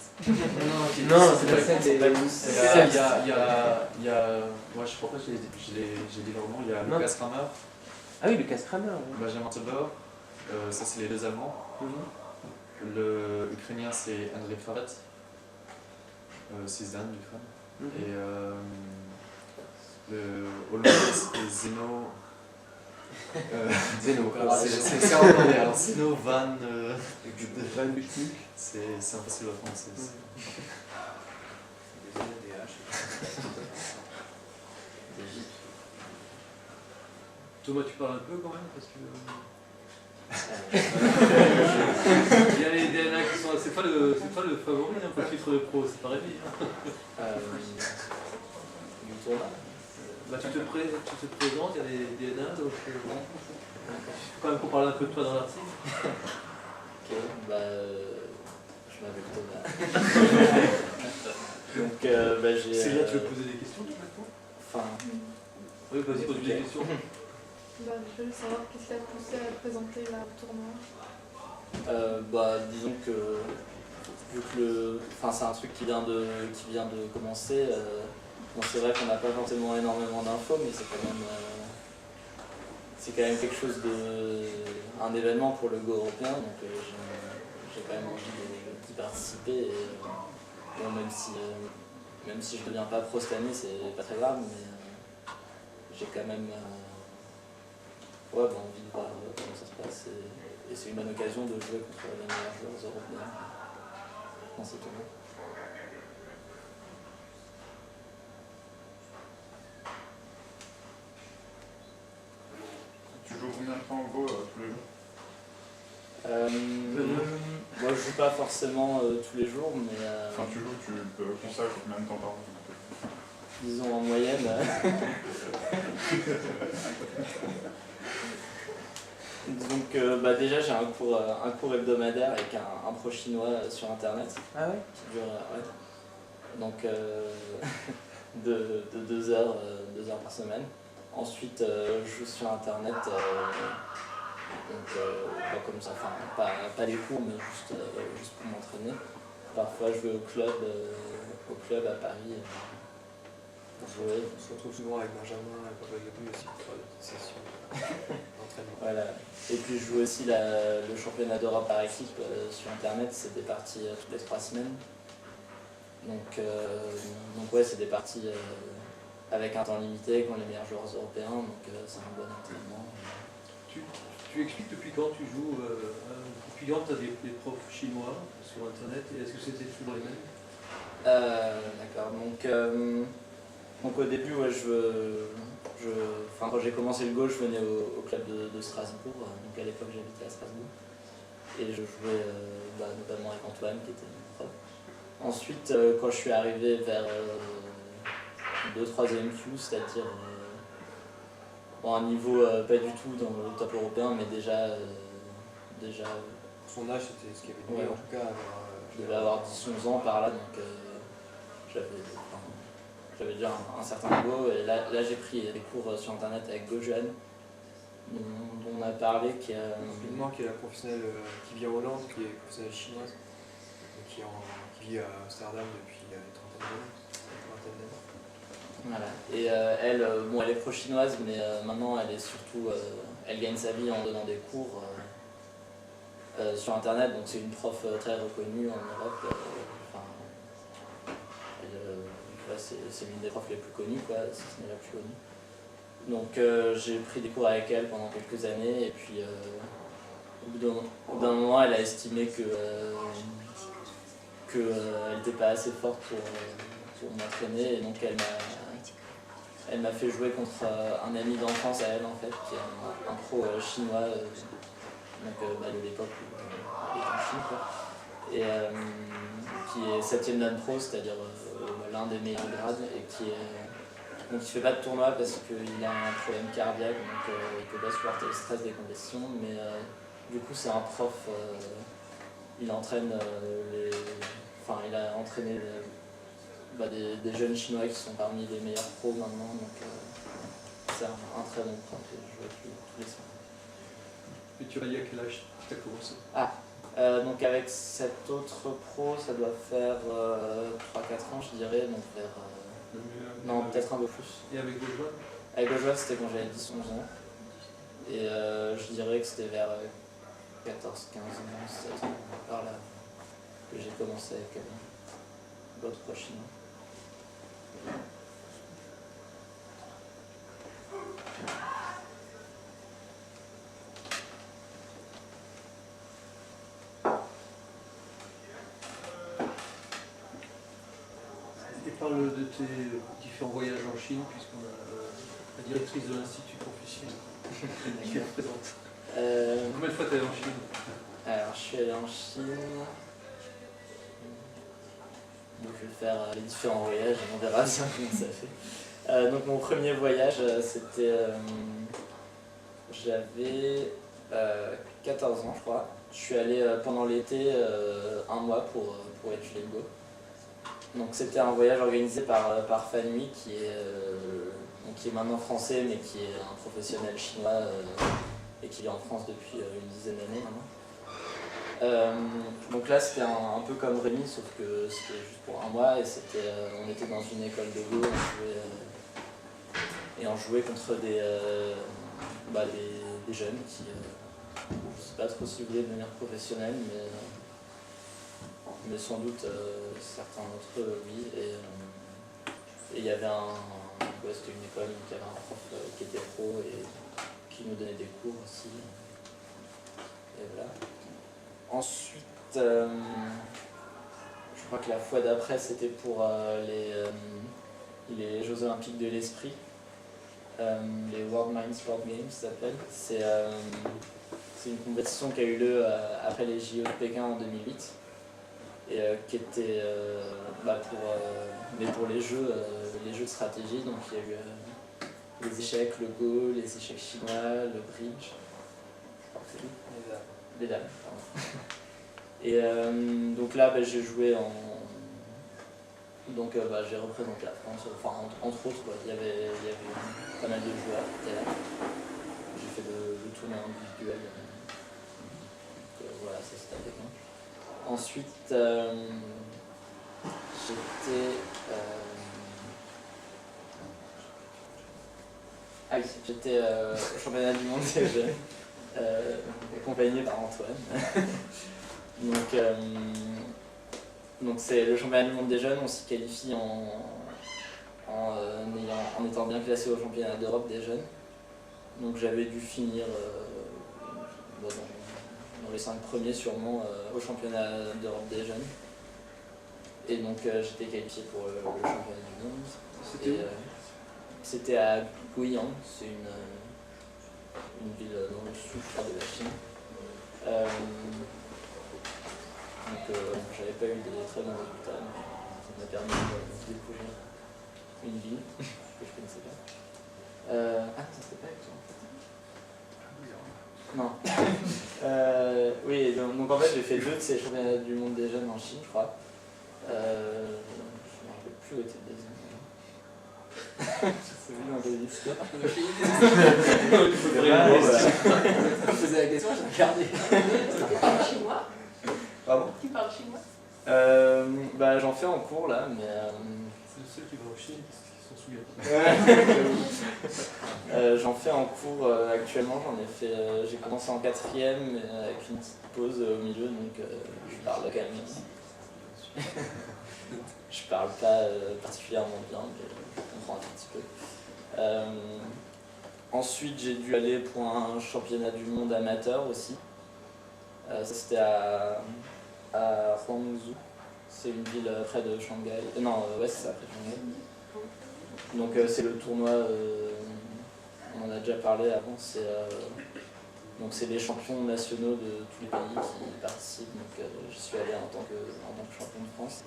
Non, c'est pas celle des. Il y a. Moi, je crois pas que j'ai dit leur nom. Il y a Lucas Kramer. Ah oui, Lucas Kramer. Benjamin Tobor. Ça, c'est les 2 Allemands. Le Ukrainien, c'est Andrei Faret. 6 dames d'Ukraine. Et le Hollandais, c'est Zeno. Zeno, c'est hollandais. Alors, Zeno Van. Van Butnik. C'est impossible à prononcer. Thomas, tu parles un peu quand même parce que. Il y a les DNA qui sont. C'est pas le favori hein, pour le titre de pro, c'est pas Rémi. Du tournoi. Bah, tu te présentes, il y a les DNA, donc il faut quand même qu'on parle un peu de toi dans l'article. Ok, je m'appelle Thomas. Donc, j'ai. C'est là, tu veux poser des questions tout le temps. Enfin. Oui, vas-y, pose des questions. Je veux savoir qu'est-ce qui a poussé à présenter la tournoi. Disons que vu que c'est un truc qui vient de commencer, c'est vrai qu'on n'a pas forcément énormément d'infos, mais c'est quand même quelque chose un événement pour le Go européen, donc j'ai quand même envie d'y participer. Et, bon, même si je ne deviens pas pro cette année, c'est pas très grave, mais j'ai quand même envie de voir comment ça se passe. Et c'est une bonne occasion de jouer contre les meilleurs joueurs européens dans ces tournois. Tu joues combien de temps au Go tous les jours Moi je joue pas forcément tous les jours, mais... Enfin tu te consacres combien de temps par jour? Disons en moyenne... Donc déjà j'ai un cours hebdomadaire avec un pro chinois sur internet. Ah ouais? Qui dure donc de 2 heures par semaine. Ensuite je joue sur internet comme ça, enfin pas les cours mais juste pour m'entraîner. Parfois je vais au club à Paris pour jouer. On se retrouve souvent avec Benjamin et Papa Gabu aussi pour faire des petites sessions d'entraînement. Voilà. Et puis je joue aussi le championnat d'Europe par équipe sur internet, c'est des parties toutes les 3 semaines. Donc ouais, c'est des parties avec un temps limité contre les meilleurs joueurs européens, donc c'est un bon entraînement. Tu expliques depuis quand tu joues, depuis quand tu as des profs chinois sur internet, et est-ce que c'était toujours les mêmes? D'accord, donc au début, ouais, quand j'ai commencé le Go, je venais au club de Strasbourg, donc à l'époque j'habitais à Strasbourg, et je jouais notamment avec Antoine qui était mon prof. Ensuite, quand je suis arrivé vers le 3e Q, c'est-à-dire un niveau pas du tout dans le top européen, mais déjà son âge c'était ce qu'il y avait de mieux, en tout cas. Je devais avoir 10-11 ans par là, donc j'avais déjà un certain niveau, et là j'ai pris des cours sur internet avec Gojuan, dont on a parlé, qui est la professionnelle qui vit en Hollande, qui est professionnelle chinoise, qui vit à Amsterdam depuis une vingtaine d'années. Voilà. Et elle est pro-chinoise, mais maintenant elle est surtout, elle gagne sa vie en donnant des cours sur internet, donc c'est une prof très reconnue en Europe. C'est l'une des profs les plus connues, si ce n'est la plus connue. Donc j'ai pris des cours avec elle pendant quelques années, et puis au bout d'un moment elle a estimé qu'elle n'était pas assez forte pour m'entraîner, et donc elle m'a fait jouer contre un ami d'enfance à elle, en fait, qui est un pro chinois de l'époque où elle était en Chine, et qui est 7e Dan Pro, c'est-à-dire l'un des meilleurs grades, et qui fait pas de tournoi parce qu'il a un problème cardiaque, donc il peut pas supporter le stress des compétitions, mais du coup c'est un prof, il entraîne il a entraîné des jeunes chinois qui sont parmi les meilleurs pros maintenant, donc c'est un très bon prof que je joue tous les soirs. Et tu as dit à quel âge tu as commencé? Donc avec cet autre pro, ça doit faire 3-4 ans, je dirais, donc vers... non, peut-être un peu plus. Et avec Gojuan? Avec Gojuan, c'était quand j'avais 10-11 ans. Et je dirais que c'était vers 14-15 ans, 16 ans, par là, que j'ai commencé avec l'autre pro chinois. Parle de tes différents voyages en Chine, puisqu'on a la directrice de l'Institut Confucius qui la présente. Combien de fois t'es allé en Chine? Alors, je suis allé en Chine. Donc, je vais faire les différents voyages et on verra bien comment ça fait. Donc, mon premier voyage, c'était. J'avais 14 ans, je crois. Je suis allé pendant l'été un mois pour étudier le Go. Donc, c'était un voyage organisé par Fanui, qui est maintenant français, mais qui est un professionnel chinois et qui vit en France depuis une dizaine d'années maintenant. Donc là c'était un peu comme Rémi, sauf que c'était juste pour un mois et on était dans une école de Go et on jouait contre des jeunes qui, je sais pas trop s'ils voulaient devenir professionnels, mais sans doute certains d'entre eux oui. Et il y avait c'était une école qui avait un prof qui était pro et qui nous donnait des cours aussi. Et voilà. Ensuite, je crois que la fois d'après, c'était pour les Jeux Olympiques de l'Esprit, les World Mind Sport Games, ça s'appelle. C'est une compétition qui a eu lieu après les JO de Pékin en 2008, et qui était pour les jeux de stratégie. Donc il y a eu les échecs, le Go, les échecs chinois, le bridge. Je crois que c'est tout. Les dames, pardon. Et donc là, j'ai joué Donc j'ai représenté la France, enfin entre autres, il y avait pas mal de joueurs qui étaient là. J'ai fait le tournoi individuel. Donc voilà, ça c'était avec moi. Ensuite, j'étais au championnat du monde des jeunes. Accompagné par Antoine. Donc c'est le championnat du monde des jeunes, on s'y qualifie en étant bien classé au championnat d'Europe des jeunes. Donc j'avais dû finir dans les 5 premiers sûrement au championnat d'Europe des jeunes. Et donc j'étais qualifié pour le championnat du monde. C'était où? C'était à Guiyang, c'est une ville dans le sud, je crois, de la Chine. J'avais pas eu des très bons résultats, mais ça m'a permis de découvrir une ville que je connaissais pas. Ça c'était pas avec toi en fait. Non. Oui, donc en fait j'ai fait 2 de ces championnats du monde des jeunes en Chine, je crois. Je me rappelle plus où était le deuxième. C'est vu dans des histoires. Je posais la question, j'ai regardé. Tu parles chinois? Pardon? Tu parles chinois? J'en fais en cours là, mais. C'est le seul qui va en Chine parce qu'ils sont sous. J'en fais en cours actuellement, j'ai commencé en 4e avec une petite pause au milieu, donc je parle quand même. Je parle pas particulièrement bien, mais je comprends un petit peu. Ensuite, j'ai dû aller pour un championnat du monde amateur aussi. Ça c'était à Huangzhou, c'est une ville près de Shanghai. Ouais, c'est ça, près de Shanghai. Donc c'est le tournoi, on en a déjà parlé avant, c'est les champions nationaux de tous les pays qui participent. Donc je suis allé en tant que champion de France.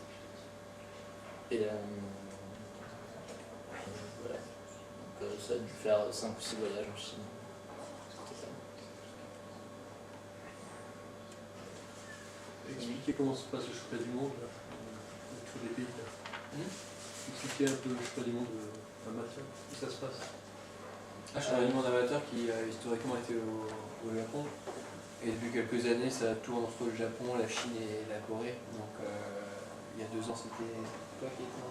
Et voilà. Donc ça a dû faire 5 ou 6 voyages en Chine. Expliquez comment se passe le championnat du monde là, sur les pays là. Expliquez un peu le championnat du monde amateur, où ça se passe. Un championnat du monde amateur qui a historiquement été au Japon. Et depuis quelques années, ça tourne entre le Japon, la Chine et la Corée. Donc il y a 2 ans, c'était toi qui étais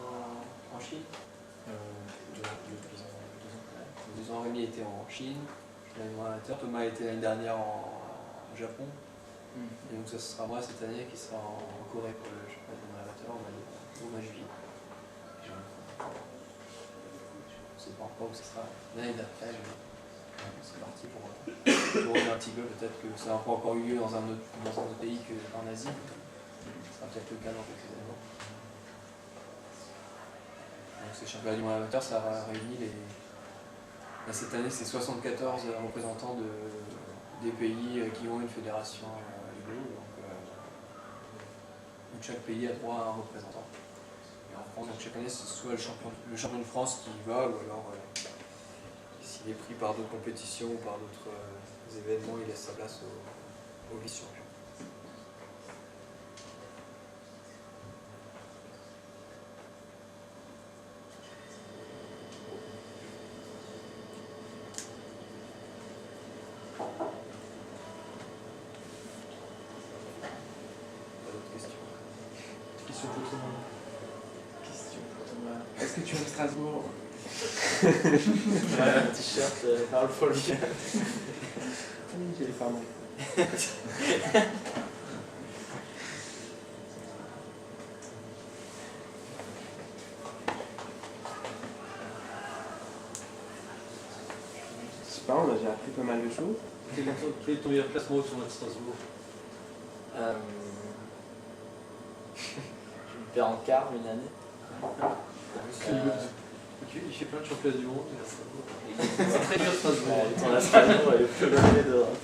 en Chine. 2 ans, Rémi était en Chine, championnat du monde amateur. Thomas était l'année dernière au Japon. Et donc ça sera moi cette année qui sera en Corée pour le championnat du monde amateur au mois de juillet. Je ne sais pas encore où ce sera l'année d'après. C'est parti pour tourner un petit peu. Peut-être que ça n'a pas encore eu lieu dans un autre pays qu'en Asie. Ce sera peut-être le cas dans quelques années. Donc ces championnats du monde amateur, ça a réuni cette année c'est 74 représentants des pays qui ont une fédération de Go, où chaque pays a droit à un représentant. Et en France, donc chaque année, c'est soit le champion de France qui y va, ou alors s'il est pris par d'autres compétitions ou par d'autres événements, il laisse sa place au vice-champion. Question pour Thomas. Question pour Thomas. Est-ce que tu aimes Strasbourg? Ouais, un t-shirt Parle Folie. Oui, j'ai les pardon. Je sais pas, j'ai appris pas mal de choses. Quel est ton meilleur classement au tournoi de Strasbourg? Je me perds en quart une année. Il fait plein de championnats du monde. C'est très dur Strasbourg. Le tournoi de Strasbourg est le plus relevé d'Europe.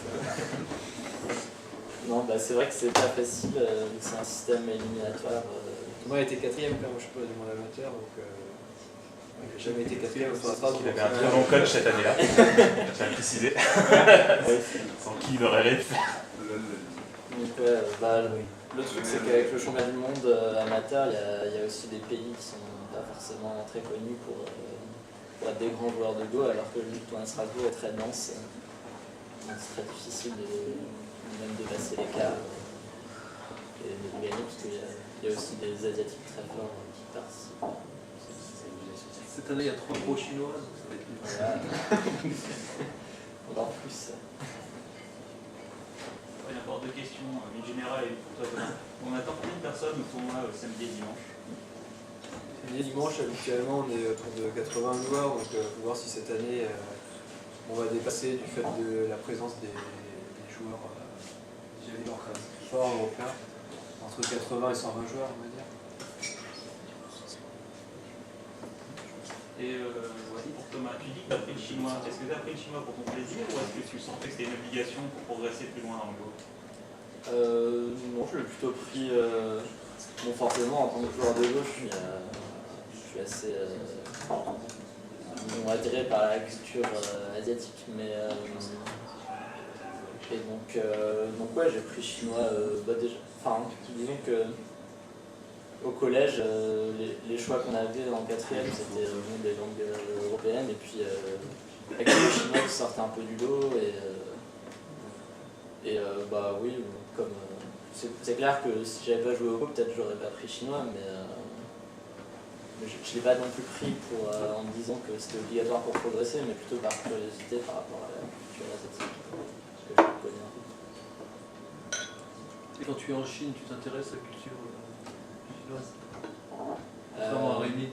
Non, bah c'est vrai que c'est pas facile, c'est un système éliminatoire. Moi, il a été 4ème quand je suis pas du monde amateur, donc j'ai jamais été 4ème au Strasbourg. Il avait un très bon coach cette année-là, je tiens à le préciser. Sans qui il aurait rêvé. Donc ouais, bah, le truc c'est qu'avec le championnat du monde amateur, il y a aussi des pays qui sont pas forcément très connus pour être des grands joueurs de Go, alors que le tournoi de Strasbourg est très dense. Donc c'est très difficile même de passer l'écart et de gagner, parce qu'il y a aussi des Asiatiques très forts qui participent. Cette année, il y a 3 pros chinois, donc ça va être plus. Voilà. Encore plus. Il y a encore deux questions, une générale et une pour toi, Thomas. On attend combien de personnes au tournoi samedi et dimanche? Samedi et dimanche, habituellement, on est autour de 80 joueurs, donc il faut voir si cette année on va dépasser du fait de la présence des joueurs forts européens, entre 80 et 120 joueurs, on va dire. Et voici pour Thomas, tu dis que tu as appris le chinois. Est-ce que tu as appris le chinois pour ton plaisir ou est-ce que tu sentais que c'était une obligation pour progresser plus loin dans le Go? Non, je l'ai plutôt pris. Bon, forcément, en tant que joueur de Go, je suis assez attiré par la culture asiatique. Mais, et donc ouais, j'ai pris chinois déjà. Enfin, disons que. Au collège, les choix qu'on avait en 4ème, c'était des langues européennes, et puis avec le chinois qui sortait un peu du lot, bah oui, comme c'est clair que si j'avais pas joué au Go, peut-être j'aurais pas pris chinois, mais je l'ai pas non plus pris en me disant que c'était obligatoire pour progresser, mais plutôt par curiosité par rapport à la culture asiatique, parce que je le connais un peu. Et quand tu es en Chine, tu t'intéresses à la culture chinoise? Contrairement à Rémi.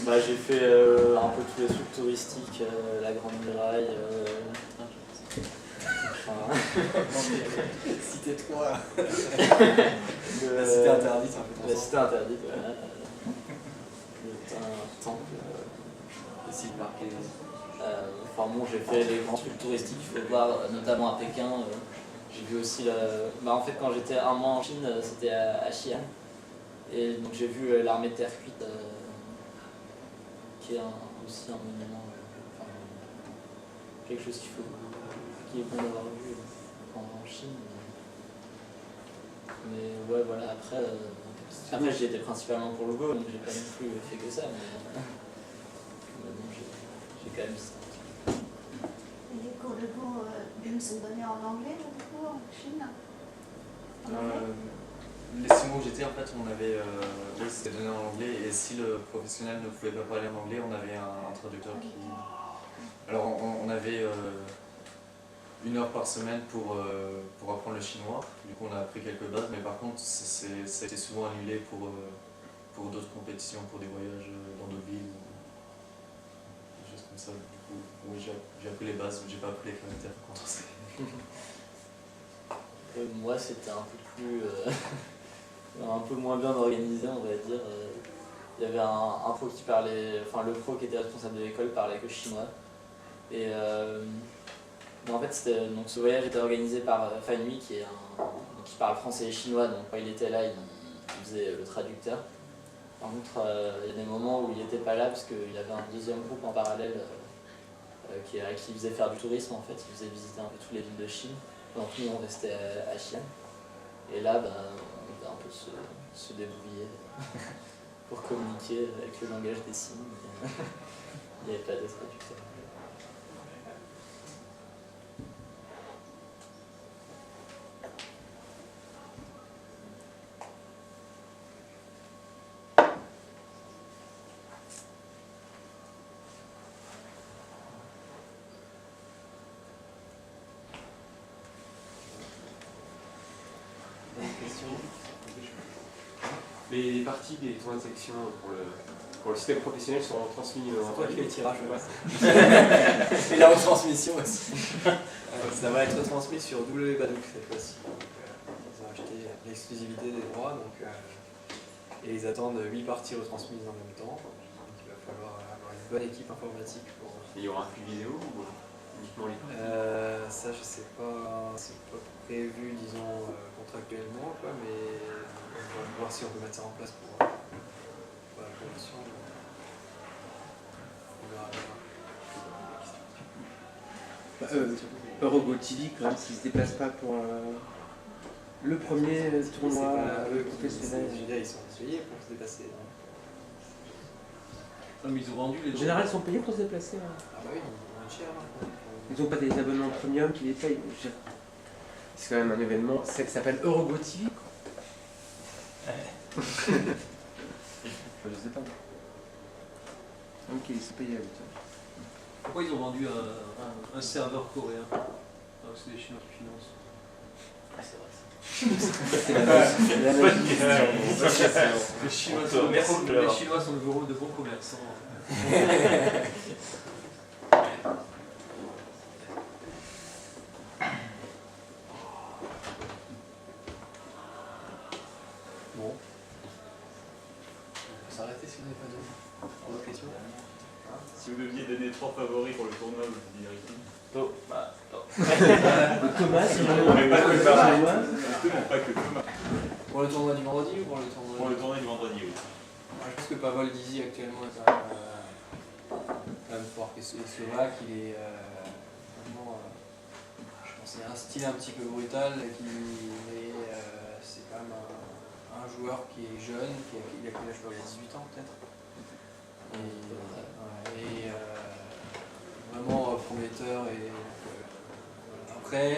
Bah, j'ai fait un peu tous les trucs touristiques, la Grande Muraille. Cité 3. La cité interdite, un peu. La cité interdite, voilà. Le temple. Les sites marqués. Enfin bon, j'ai fait les grands trucs touristiques qu'il faut voir, notamment à Pékin. J'ai vu aussi en fait, quand j'étais un mois en Chine, c'était à Xi'an. Et donc j'ai vu l'armée de terre cuite, qui est aussi un monument, quelque chose qui est bon d'avoir vu en Chine. Mais ouais, voilà, après j'y étais principalement pour le Go, donc j'ai pas non plus fait que ça. Mais bon, j'ai quand même visité un petit peu. Et les cours de Go sont donnés en anglais, du coup, en Chine? Les 6 mois où j'étais, en fait, on avait. Oui, c'était donné en anglais, et si le professionnel ne pouvait pas parler en anglais, on avait un traducteur qui. Alors, on avait 1 heure par semaine pour apprendre le chinois. Du coup, on a appris quelques bases, mais par contre, ça a été souvent annulé pour d'autres compétitions, pour des voyages dans d'autres villes, des choses comme ça. Du coup, oui, j'ai appris les bases, mais j'ai pas appris les caractères contre ça. Moi, c'était un peu plus. Un peu moins bien organisé, on va dire. Il y avait un pro qui parlait. Enfin, le pro qui était responsable de l'école parlait que chinois. Et en fait, donc, ce voyage était organisé par Fan Hui, qui parle français et chinois, donc quand il était là, il faisait le traducteur. Par contre, il y a des moments où il n'était pas là parce qu'il y avait un deuxième groupe en parallèle qui faisait faire du tourisme en fait, il faisait visiter un peu toutes les villes de Chine. Donc nous on restait à Xi'an. Et là, on devait un peu se débrouiller pour communiquer avec le langage des signes. Il n'y avait pas de traducteur. Les parties des transactions pour le système professionnel seront transmises en toi qui fais le tirage, et la retransmission aussi. Ça va être transmis sur WBadook cette fois-ci. Ils ont acheté l'exclusivité des droits, et ils attendent 8 parties retransmises en même temps. Donc il va falloir avoir une bonne équipe informatique pour... Il y aura un flux vidéo ou uniquement les ça je sais pas, c'est pas prévu disons contractuellement quoi, mais on va voir si on peut mettre ça en place pour la convention. Eurogo TV, quand même, s'ils se déplacent pas pour le premier tournoi professionnel. Ils sont payés pour se déplacer. Non, mais ils ont vendu les En général, ils sont payés pour se déplacer. Hein. Ah bah oui, ils ont cher. Ils n'ont pas des abonnements premium qui les payent. C'est quand même un événement, ça s'appelle Eurogo TV. Je sais pas. Ok, ils sont payés à l'habitude. Pourquoi ils ont vendu un serveur coréen? Alors que c'est les Chinois qui financent. Ah, c'est vrai. Les Chinois sont de bons commerçants. Bon. On peut s'arrêter si on n'est pas d'autres questions. Si vous deviez donner 3 favoris pour le tournoi, vous diriez qui? Thomas, mais pas que Thomas. Justement, pas que Thomas. Pour le tournoi du vendredi ou pour le tournoi Pour le tournoi du vendredi, oui. Je pense que Pavol Dizzy actuellement est quand même fort. Et Slovaque, il est vraiment. Je pense qu'il a un style un petit peu brutal, mais c'est quand même un joueur qui est jeune, il a quel âge? Il a 18 ans peut-être. Et vraiment prometteur. Et après,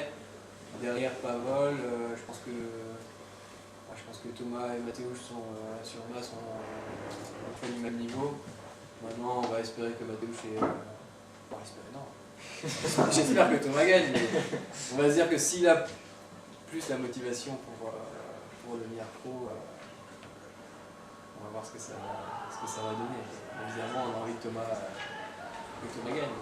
derrière Pavol, je pense que Thomas et Mateusz sont sur moi sont un peu du même niveau. Maintenant, on va espérer que Mateusz est. On va espérer, non. J'espère que Thomas gagne, mais on va se dire que s'il a plus la motivation pour devenir pro, on va voir ce que ça va donner. Évidemment, on a envie que Thomas gagne.